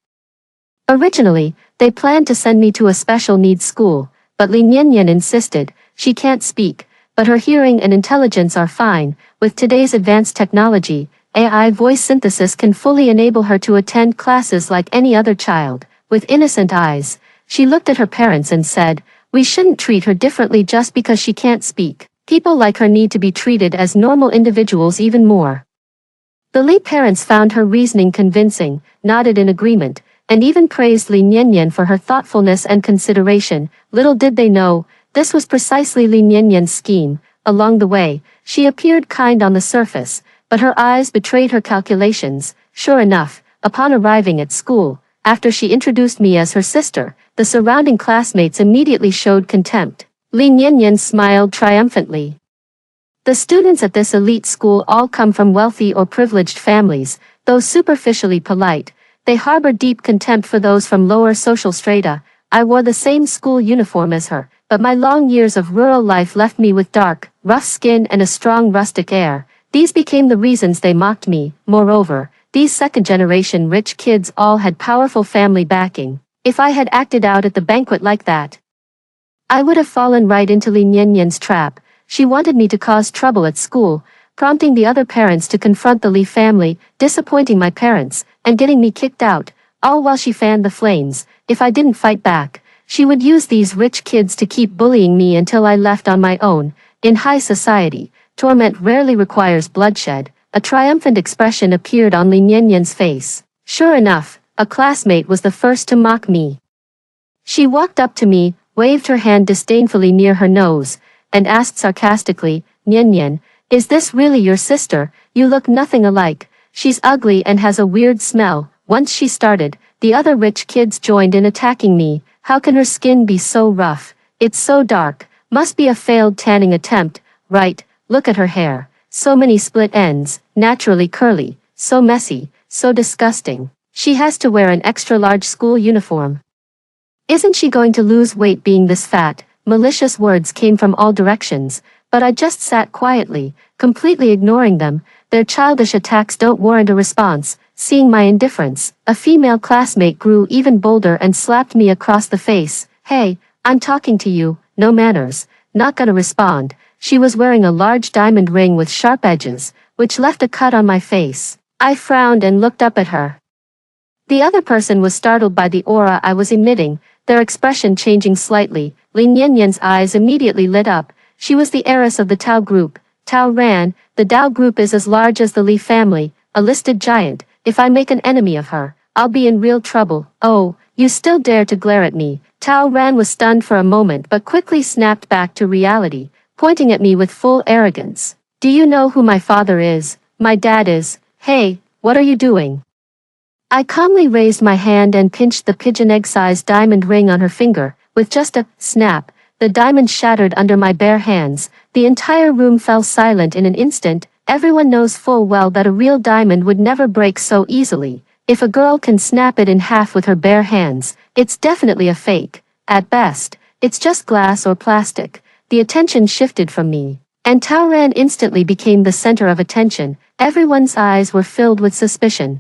Originally, they planned to send me to a special needs school, but Lee Nyenyen insisted. She can't speak, but her hearing and intelligence are fine. With today's advanced technology, AI voice synthesis can fully enable her to attend classes like any other child. With innocent eyes, she looked at her parents and said, "We shouldn't treat her differently just because she can't speak. People like her need to be treated as normal individuals even more." The Lee parents found her reasoning convincing, nodded in agreement, and even praised Lee Nyenyen for her thoughtfulness and consideration. Little did they know, this was precisely Lee Nyenyen's scheme. Along the way, she appeared kind on the surface, but her eyes betrayed her calculations. Sure enough, upon arriving at school, after she introduced me as her sister, the surrounding classmates immediately showed contempt. Lee Nyenyen smiled triumphantly. The students at this elite school all come from wealthy or privileged families, though superficially polite. They harbor deep contempt for those from lower social strata. I wore the same school uniform as her, but my long years of rural life left me with dark, rough skin and a strong rustic air. These became the reasons they mocked me. Moreover, these second-generation rich kids all had powerful family backing. If I had acted out at the banquet like that, I would have fallen right into Lee Nyenyen's trap. She wanted me to cause trouble at school, prompting the other parents to confront the Lee family, disappointing my parents, and getting me kicked out, all while she fanned the flames. If I didn't fight back, she would use these rich kids to keep bullying me until I left on my own. In high society, torment rarely requires bloodshed. A triumphant expression appeared on Lee Nyenyen's face. Sure enough, a classmate was the first to mock me. She walked up to me, waved her hand disdainfully near her nose, and asked sarcastically, "Nyenyen, is this really your sister? You look nothing alike. She's ugly and has a weird smell." Once she started, the other rich kids joined in attacking me. How can her skin be so rough? It's so dark. Must be a failed tanning attempt, right? Look at her hair. So many split ends, naturally curly, so messy, so disgusting. She has to wear an extra-large school uniform. Isn't she going to lose weight being this fat? Malicious words came from all directions, but I just sat quietly, completely ignoring them. Their childish attacks don't warrant a response. Seeing my indifference, a female classmate grew even bolder and slapped me across the face. "Hey, I'm talking to you, no manners." Not gonna respond. She was wearing a large diamond ring with sharp edges, which left a cut on my face. I frowned and looked up at her. The other person was startled by the aura I was emitting, their expression changing slightly. Lee Nyenyen's eyes immediately lit up. She was the heiress of the Tao group. Tao Ran, the Tao group is as large as the Lee family, a listed giant. If I make an enemy of her, I'll be in real trouble. "Oh, you still dare to glare at me." Tao Ran was stunned for a moment but quickly snapped back to reality, pointing at me with full arrogance. "Do you know who my father is? My dad is. Hey, what are you doing?" I calmly raised my hand and pinched the pigeon egg-sized diamond ring on her finger. With just a snap, the diamond shattered under my bare hands. The entire room fell silent in an instant. Everyone knows full well that a real diamond would never break so easily. If a girl can snap it in half with her bare hands, it's definitely a fake. At best, it's just glass or plastic. The attention shifted from me, and Taoran instantly became the center of attention. Everyone's eyes were filled with suspicion.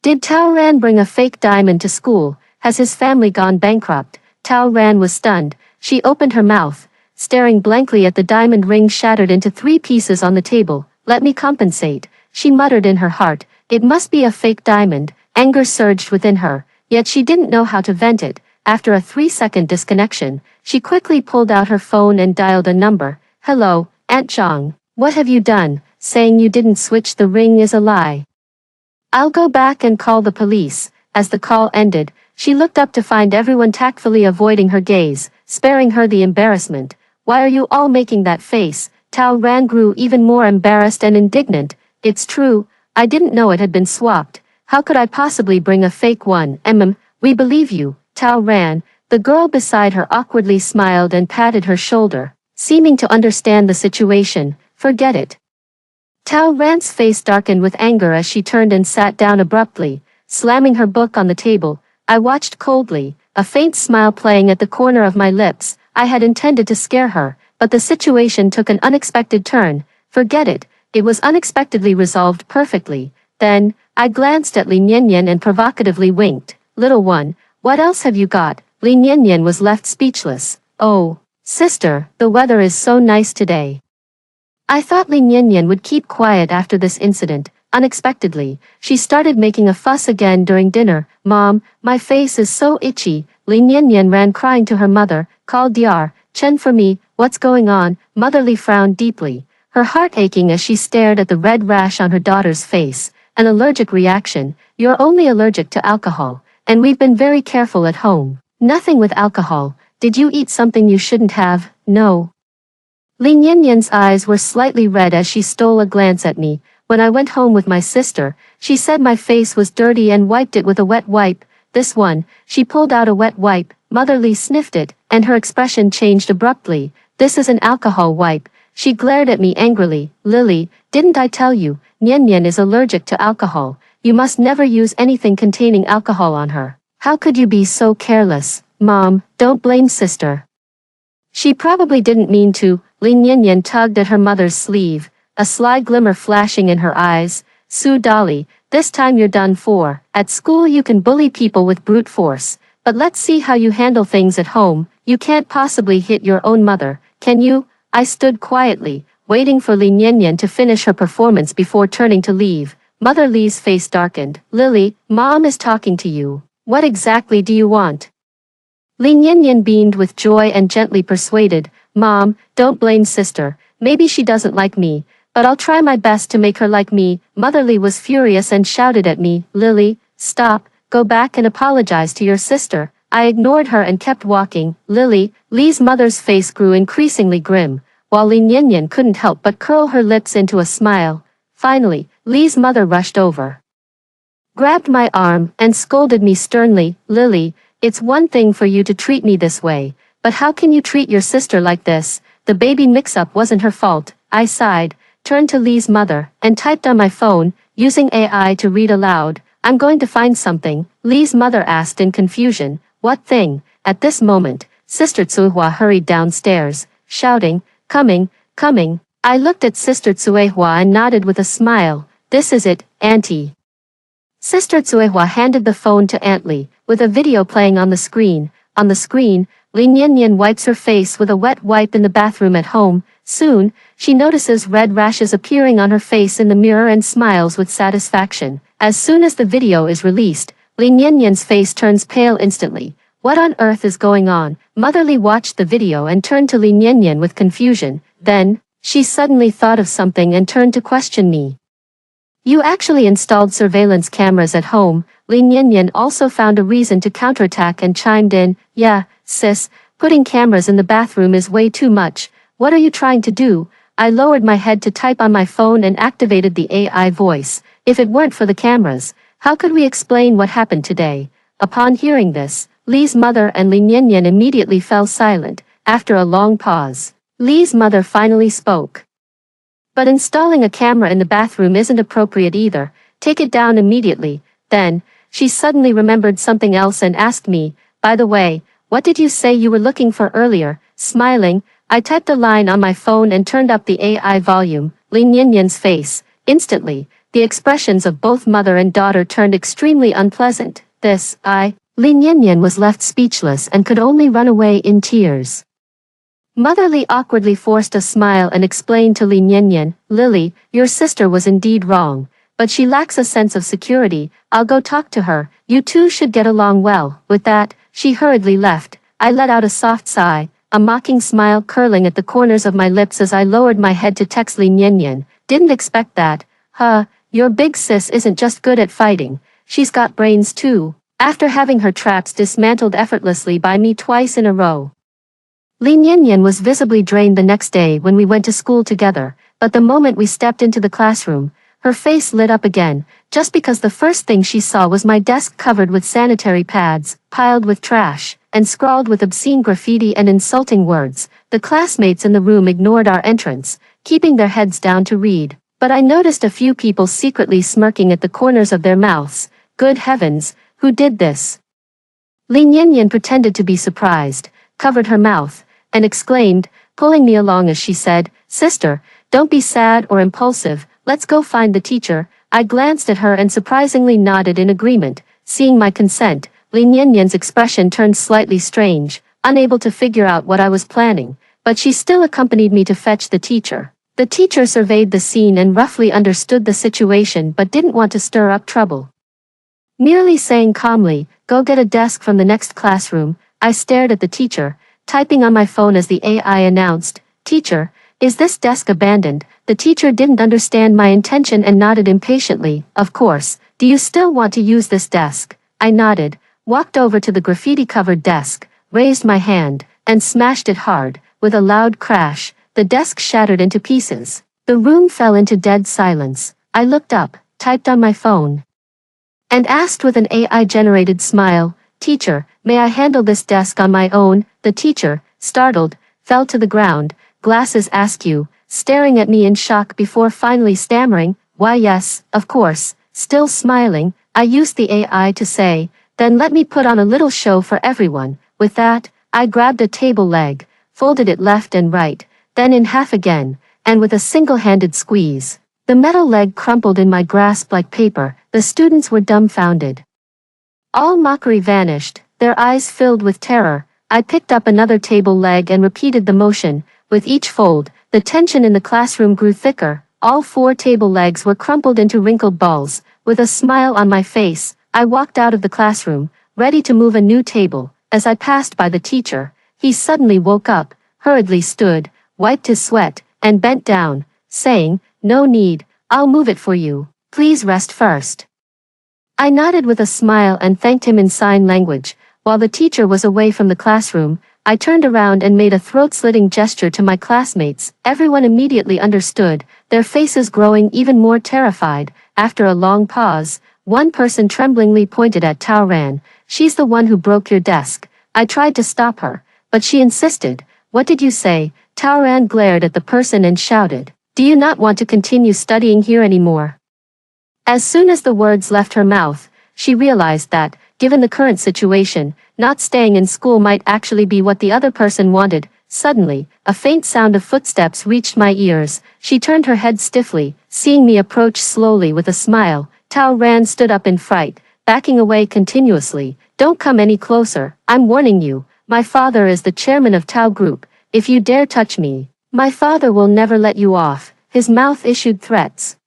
Did Taoran bring a fake diamond to school? Has his family gone bankrupt? Taoran was stunned. She opened her mouth, staring blankly at the diamond ring shattered into 3 pieces on the table. "Let me compensate," she muttered in her heart. It must be a fake diamond. Anger surged within her, yet she didn't know how to vent it. After a 3-second disconnection, she quickly pulled out her phone and dialed a number. "Hello, Aunt Zhang. What have you done? Saying you didn't switch the ring is a lie. I'll go back and call the police." As the call ended, she looked up to find everyone tactfully avoiding her gaze, sparing her the embarrassment. "Why are you all making that face?" Tao Ran grew even more embarrassed and indignant. "It's true, I didn't know it had been swapped. How could I possibly bring a fake one?" We believe you, Tao Ran." The girl beside her awkwardly smiled and patted her shoulder, seeming to understand the situation. "Forget it." Tao Ran's face darkened with anger as she turned and sat down abruptly, slamming her book on the table. I watched coldly, a faint smile playing at the corner of my lips. I had intended to scare her, but the situation took an unexpected turn. "Forget it," It was unexpectedly resolved perfectly. Then, I glanced at Li Nianyan and provocatively winked. Little one, what else have you got? Li Nianyan was left speechless. Oh, sister, the weather is so nice today. I thought Li Nianyan would keep quiet after this incident. Unexpectedly, she started making a fuss again during dinner. Mom, my face is so itchy. Li Nianyan ran crying to her mother, called Diar, Chen for me, what's going on? Motherly frowned deeply, her heart aching as she stared at the red rash on her daughter's face. An allergic reaction, you're only allergic to alcohol, and we've been very careful at home. Nothing with alcohol. Did you eat something you shouldn't have? No. Li Nianyan's eyes were slightly red as she stole a glance at me. When I went home with my sister, she said my face was dirty and wiped it with a wet wipe. This one, she pulled out a wet wipe, Motherly sniffed it, and her expression changed abruptly. This is an alcohol wipe. She glared at me angrily. Lily, didn't I tell you, Nianyan is allergic to alcohol. You must never use anything containing alcohol on her. How could you be so careless? Mom, don't blame sister. She probably didn't mean to. Li Nianyan tugged at her mother's sleeve, a sly glimmer flashing in her eyes. Su Dolly, this time you're done for. At school you can bully people with brute force, but let's see how you handle things at home. You can't possibly hit your own mother, can you? I stood quietly, waiting for Li Nianyan to finish her performance before turning to leave. Mother Li's face darkened. Lily, Mom is talking to you. What exactly do you want? Li Nianyan beamed with joy and gently persuaded, Mom, don't blame sister. Maybe she doesn't like me, but I'll try my best to make her like me. Motherly was furious and shouted at me, Lily, stop, go back and apologize to your sister. I ignored her and kept walking. Li's mother's face grew increasingly grim, while Li Nianyan couldn't help but curl her lips into a smile. Finally, Li's mother rushed over, grabbed my arm, and scolded me sternly, Lily, it's one thing for you to treat me this way, but how can you treat your sister like this? The baby mix-up wasn't her fault. I sighed, turned to Li's mother, and typed on my phone, using AI to read aloud. I'm going to find something, Li's mother asked in confusion. What thing? At this moment, Sister Tsuehua hurried downstairs, shouting, coming, coming. I looked at Sister Tsuehua and nodded with a smile. This is it, Auntie. Sister Tsuehua handed the phone to Aunt Li, with a video playing on the screen. On the screen, Li Nianyan wipes her face with a wet wipe in the bathroom at home. Soon, she notices red rashes appearing on her face in the mirror and smiles with satisfaction. As soon as the video is released, Li Nianyan's face turns pale instantly. What on earth is going on? Motherly watched the video and turned to Li Nianyan with confusion. Then, she suddenly thought of something and turned to question me. You actually installed surveillance cameras at home. Li Nianyan also found a reason to counterattack and chimed in, yeah, sis, putting cameras in the bathroom is way too much. What are you trying to do? I lowered my head to type on my phone and activated the AI voice. If it weren't for the cameras, how could we explain what happened today? Upon hearing this, Li's mother and Li Nianyan immediately fell silent. After a long pause, Li's mother finally spoke. But installing a camera in the bathroom isn't appropriate either. Take it down immediately. Then, she suddenly remembered something else and asked me, by the way, what did you say you were looking for earlier? Smiling, I typed a line on my phone and turned up the AI volume. Li Nianyan's face. Instantly, the expressions of both mother and daughter turned extremely unpleasant. Li Nianyan was left speechless and could only run away in tears. Motherly awkwardly forced a smile and explained to Li Nianyan, Lily, your sister was indeed wrong, but she lacks a sense of security. I'll go talk to her. You two should get along well. With that, she hurriedly left. I let out a soft sigh, a mocking smile curling at the corners of my lips as I lowered my head to text Li Nianyan. Didn't expect that. Your big sis isn't just good at fighting, she's got brains too. After having her traps dismantled effortlessly by me twice in a row. Li Nianyan was visibly drained the next day when we went to school together, but the moment we stepped into the classroom, her face lit up again, just because the first thing she saw was my desk covered with sanitary pads, piled with trash, and scrawled with obscene graffiti and insulting words. The classmates in the room ignored our entrance, keeping their heads down to read, but I noticed a few people secretly smirking at the corners of their mouths. Good heavens, who did this? Li Nianyan pretended to be surprised, covered her mouth, and exclaimed, pulling me along as she said, Sister, Don't be sad or impulsive, let's go find the teacher. I glanced at her and surprisingly nodded in agreement. Seeing my consent, Lin Yanyan's expression turned slightly strange, unable to figure out what I was planning, but she still accompanied me to fetch the teacher. The teacher surveyed the scene and roughly understood the situation but didn't want to stir up trouble. Merely saying calmly, "Go get a desk from the next classroom," I stared at the teacher, typing on my phone as the AI announced, "Teacher, is this desk abandoned?" The teacher didn't understand my intention and nodded impatiently. "Of course, do you still want to use this desk?" I nodded, walked over to the graffiti-covered desk, raised my hand, and smashed it hard. With a loud crash, the desk shattered into pieces. The room fell into dead silence. I looked up, typed on my phone, and asked with an AI-generated smile, "Teacher, may I handle this desk on my own?" The teacher, startled, fell to the ground, glasses askew, staring at me in shock before finally stammering, "Why yes, of course." Still smiling, I used the AI to say, "Then let me put on a little show for everyone." With that, I grabbed a table leg, folded it left and right, then in half again, and with a single-handed squeeze, the metal leg crumpled in my grasp like paper. The students were dumbfounded. All mockery vanished, their eyes filled with terror. I picked up another table leg and repeated the motion. With each fold, the tension in the classroom grew thicker. All 4 table legs were crumpled into wrinkled balls. With a smile on my face, I walked out of the classroom, ready to move a new table. As I passed by the teacher, he suddenly woke up, hurriedly stood, wiped his sweat, and bent down, saying, "No need, I'll move it for you. Please rest first." I nodded with a smile and thanked him in sign language. While the teacher was away from the classroom, I turned around and made a throat-slitting gesture to my classmates. Everyone immediately understood, their faces growing even more terrified. After a long pause, one person tremblingly pointed at Tao Ran. "She's the one who broke your desk." I tried to stop her, but she insisted. "What did you say?" Tao Ran glared at the person and shouted, "Do you not want to continue studying here anymore?" As soon as the words left her mouth, she realized that, given the current situation, not staying in school might actually be what the other person wanted. Suddenly, a faint sound of footsteps reached my ears. She turned her head stiffly, seeing me approach slowly with a smile. Tao Ran stood up in fright, backing away continuously. "Don't come any closer, I'm warning you. My father is the chairman of Tao Group. If you dare touch me, my father will never let you off." His mouth issued threats,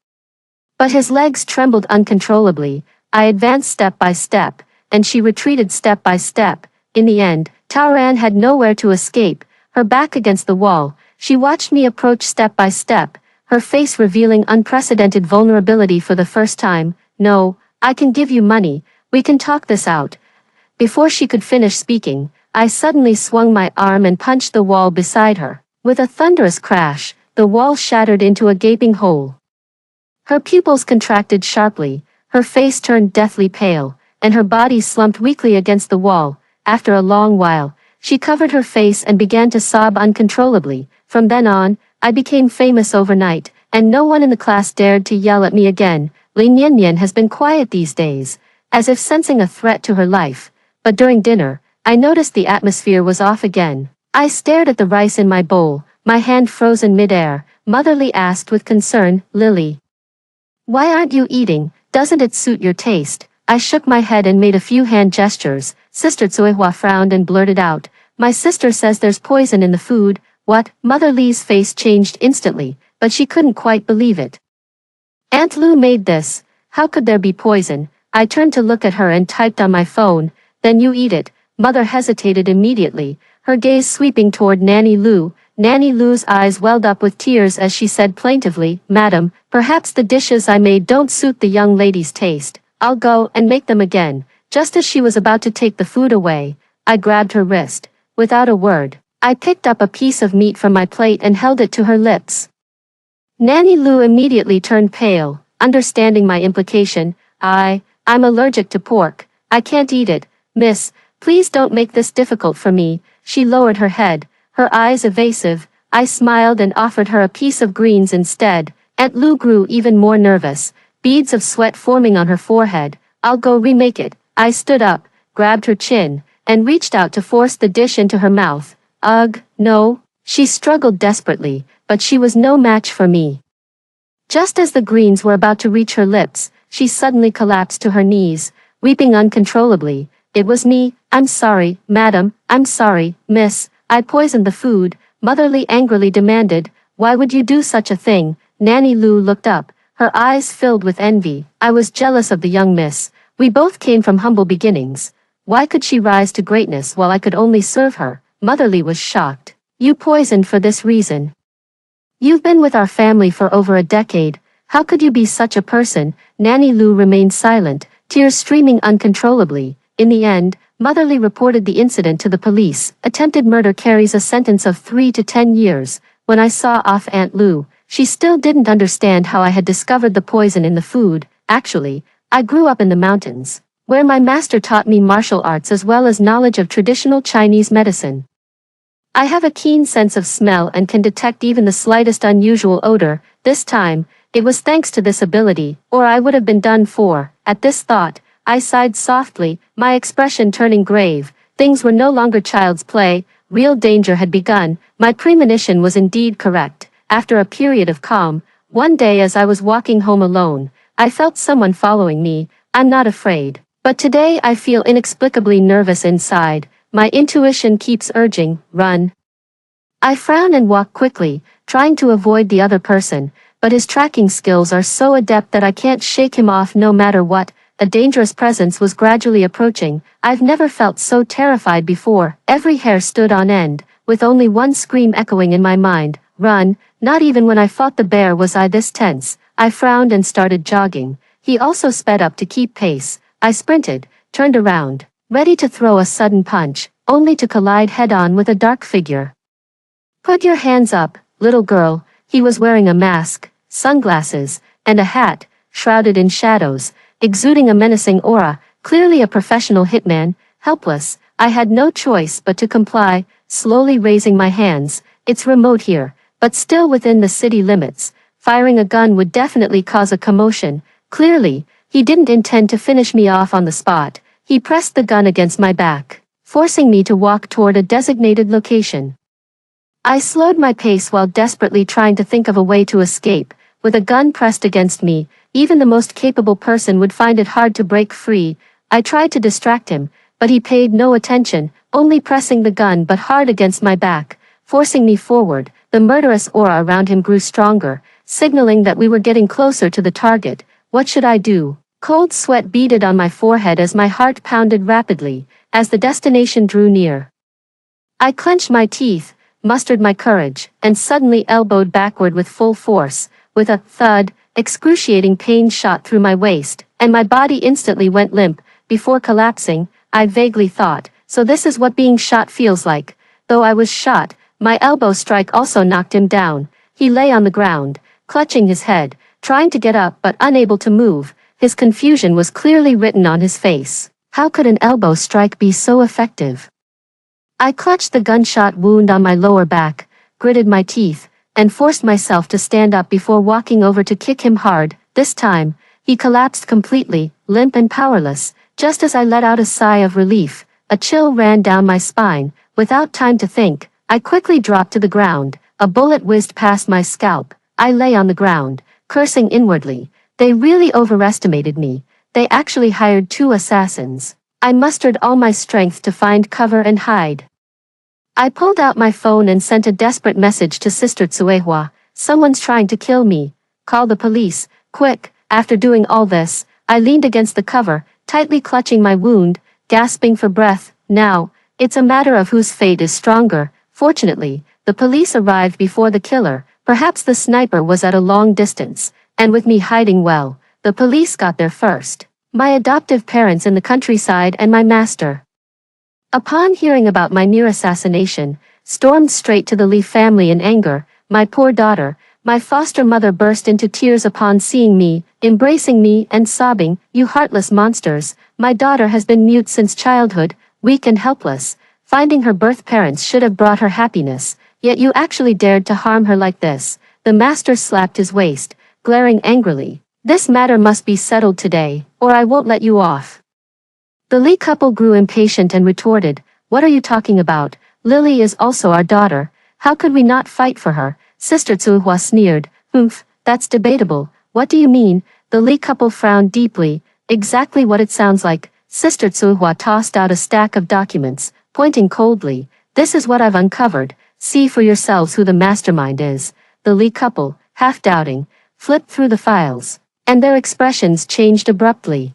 but his legs trembled uncontrollably. I advanced step by step, and she retreated step by step. In the end, Tao Ran had nowhere to escape. Her back against the wall, she watched me approach step by step, her face revealing unprecedented vulnerability for the first time. "No, I can give you money, we can talk this out." Before she could finish speaking, I suddenly swung my arm and punched the wall beside her. With a thunderous crash, the wall shattered into a gaping hole. Her pupils contracted sharply, her face turned deathly pale, and her body slumped weakly against the wall. After a long while, she covered her face and began to sob uncontrollably. From then on, I became famous overnight, and no one in the class dared to yell at me again. Lin Yanyan has been quiet these days, as if sensing a threat to her life. But during dinner, I noticed the atmosphere was off again. I stared at the rice in my bowl, my hand frozen mid-air. Motherly asked with concern, "Lily, why aren't you eating? Doesn't it suit your taste?" I shook my head and made a few hand gestures. Sister Tsuehua frowned and blurted out, "My sister says there's poison in the food." "What?" Mother Li's face changed instantly, but she couldn't quite believe it. "Aunt Lu made this. How could there be poison?" I turned to look at her and typed on my phone, "Then you eat it." Mother hesitated immediately, her gaze sweeping toward Nanny Lu. Nanny Lu's eyes welled up with tears as she said plaintively, "Madam, perhaps the dishes I made don't suit the young lady's taste. I'll go and make them again." Just as she was about to take the food away, I grabbed her wrist. Without a word, I picked up a piece of meat from my plate and held it to her lips. Nanny Lu immediately turned pale, understanding my implication. I'm allergic to pork. I can't eat it. "Miss, please don't make this difficult for me." She lowered her head, her eyes evasive. I smiled and offered her a piece of greens instead. Aunt Lu grew even more nervous, beads of sweat forming on her forehead. "I'll go remake it." I stood up, grabbed her chin, and reached out to force the dish into her mouth. "Ugh, no." She struggled desperately, but she was no match for me. Just as the greens were about to reach her lips, she suddenly collapsed to her knees, weeping uncontrollably. It was me. I'm sorry, madam, I'm sorry, miss, I poisoned the food, Motherly angrily demanded. Why would you do such a thing? Nanny Lou looked up, her eyes filled with envy. I was jealous of the young miss. We both came from humble beginnings. Why could she rise to greatness while I could only serve her? Motherly was shocked. You poisoned for this reason. You've been with our family for over a decade. How could you be such a person? Nanny Lou remained silent, tears streaming uncontrollably. In the end, Motherly reported the incident to the police. Attempted murder carries a sentence of 3 to 10 years. When I saw off Aunt Lou, she still didn't understand how I had discovered the poison in the food. Actually, I grew up in the mountains, where my master taught me martial arts as well as knowledge of traditional Chinese medicine. I have a keen sense of smell and can detect even the slightest unusual odor. This time, it was thanks to this ability, or I would have been done for. At this thought, I sighed softly, my expression turning grave. Things were no longer child's play, real danger had begun. My premonition was indeed correct. After a period of calm, one day as I was walking home alone, I felt someone following me. I'm not afraid, but today I feel inexplicably nervous inside. My intuition keeps urging, run. I frown and walk quickly, trying to avoid the other person, but his tracking skills are so adept that I can't shake him off no matter what. A dangerous presence was gradually approaching. I've never felt so terrified before. Every hair stood on end, with only one scream echoing in my mind. Run. Not even when I fought the bear was I this tense. I frowned and started jogging. He also sped up to keep pace. I sprinted, turned around, ready to throw a sudden punch, only to collide head-on with a dark figure. Put your hands up, little girl. He was wearing a mask, sunglasses, and a hat, shrouded in shadows, exuding a menacing aura. Clearly a professional hitman. Helpless, I had no choice but to comply, slowly raising my hands. It's remote here, but still within the city limits. Firing a gun would definitely cause a commotion. Clearly, he didn't intend to finish me off on the spot. He pressed the gun against my back, forcing me to walk toward a designated location. I slowed my pace while desperately trying to think of a way to escape. With a gun pressed against me, even the most capable person would find it hard to break free. I tried to distract him, but he paid no attention, only pressing the gun but hard against my back, forcing me forward. The murderous aura around him grew stronger, signaling that we were getting closer to the target. What should I do? Cold sweat beaded on my forehead as my heart pounded rapidly, as the destination drew near. I clenched my teeth, mustered my courage, and suddenly elbowed backward with full force. With a thud, excruciating pain shot through my waist, and my body instantly went limp. Before collapsing, I vaguely thought, so this is what being shot feels like. Though I was shot, my elbow strike also knocked him down. He lay on the ground, clutching his head, trying to get up but unable to move. His confusion was clearly written on his face. How could an elbow strike be so effective? I clutched the gunshot wound on my lower back, gritted my teeth, and forced myself to stand up before walking over to kick him hard. This time, he collapsed completely, limp and powerless. Just as I let out a sigh of relief, a chill ran down my spine. Without time to think, I quickly dropped to the ground. A bullet whizzed past my scalp. I lay on the ground, cursing inwardly. They really overestimated me. They actually hired 2 assassins. I mustered all my strength to find cover and hide. I pulled out my phone and sent a desperate message to Sister Tsuehua. Someone's trying to kill me. Call the police, quick. After doing all this, I leaned against the cover, tightly clutching my wound, gasping for breath. Now, it's a matter of whose fate is stronger. Fortunately, the police arrived before the killer. Perhaps the sniper was at a long distance, and with me hiding well, the police got there first. My adoptive parents in the countryside and my master, upon hearing about my near assassination, stormed straight to the Lee family in anger. My poor daughter, my foster mother burst into tears upon seeing me, embracing me and sobbing, "You heartless monsters, my daughter has been mute since childhood, weak and helpless. Finding her birth parents should have brought her happiness, yet you actually dared to harm her like this." The master slapped his waist, glaring angrily. "This matter must be settled today, or I won't let you off." The Lee couple grew impatient and retorted, "What are you talking about? Lily is also our daughter. How could we not fight for her? Sister Tsuhua sneered. Humph, that's debatable. What do you mean? The Li couple frowned deeply. Exactly what it sounds like. Sister Tsuhua tossed out a stack of documents, pointing coldly. This is what I've uncovered. See for yourselves who the mastermind is. The Li couple, half doubting, flipped through the files, and their expressions changed abruptly.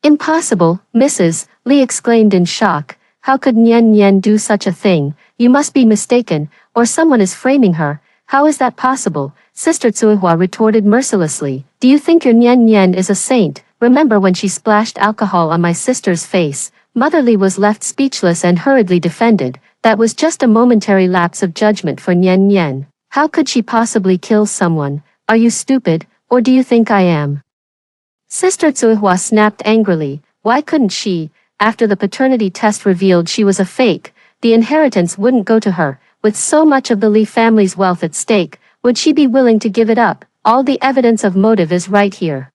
Impossible, Mrs. Li exclaimed in shock. How could Nian do such a thing? You must be mistaken, or someone is framing her. How is that possible? Sister Tsuhua retorted mercilessly. Do you think your Nian is a saint? Remember when she splashed alcohol on my sister's face? Mother Li was left speechless and hurriedly defended. That was just a momentary lapse of judgment for Nian. How could she possibly kill someone? Are you stupid, or do you think I am? Sister Tsuhua snapped angrily. Why couldn't she? After the paternity test revealed she was a fake, the inheritance wouldn't go to her. With so much of the Li family's wealth at stake, would she be willing to give it up? All the evidence of motive is right here.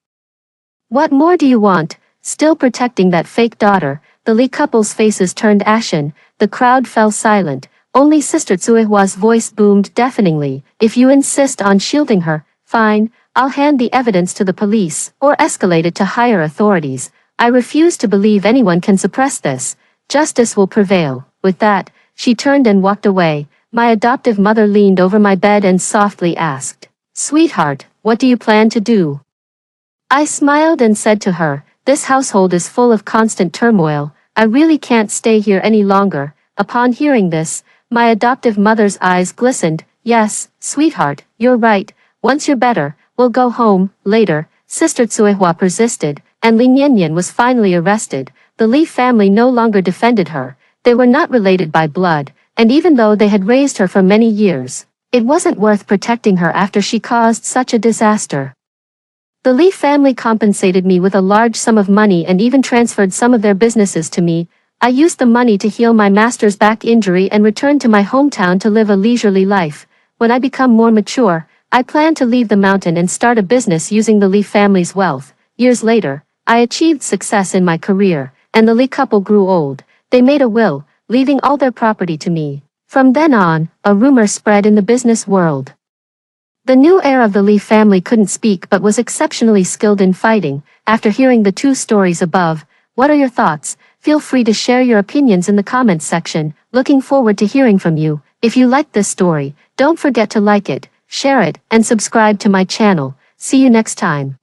What more do you want? Still protecting that fake daughter, the Li couple's faces turned ashen. The crowd fell silent. Only Sister Tsuehua's voice boomed deafeningly. If you insist on shielding her, fine, I'll hand the evidence to the police, or escalate it to higher authorities. I refuse to believe anyone can suppress this. Justice will prevail. With that, she turned and walked away. My adoptive mother leaned over my bed and softly asked, "Sweetheart, what do you plan to do?" I smiled and said to her, "This household is full of constant turmoil. I really can't stay here any longer." Upon hearing this, my adoptive mother's eyes glistened. "Yes, sweetheart, you're right. Once you're better, we'll go home." Later, Sister Tsuehua persisted, and Li Niannian was finally arrested. The Li family no longer defended her. They were not related by blood, and even though they had raised her for many years, it wasn't worth protecting her after she caused such a disaster. The Li family compensated me with a large sum of money and even transferred some of their businesses to me. I used the money to heal my master's back injury and returned to my hometown to live a leisurely life. When I become more mature, I plan to leave the mountain and start a business using the Li family's wealth. Years later, I achieved success in my career, and the Li couple grew old. They made a will, leaving all their property to me. From then on, a rumor spread in the business world. The new heir of the Li family couldn't speak but was exceptionally skilled in fighting. After hearing the two stories above, what are your thoughts? Feel free to share your opinions in the comments section. Looking forward to hearing from you. If you liked this story, don't forget to like it, share it, and subscribe to my channel. See you next time.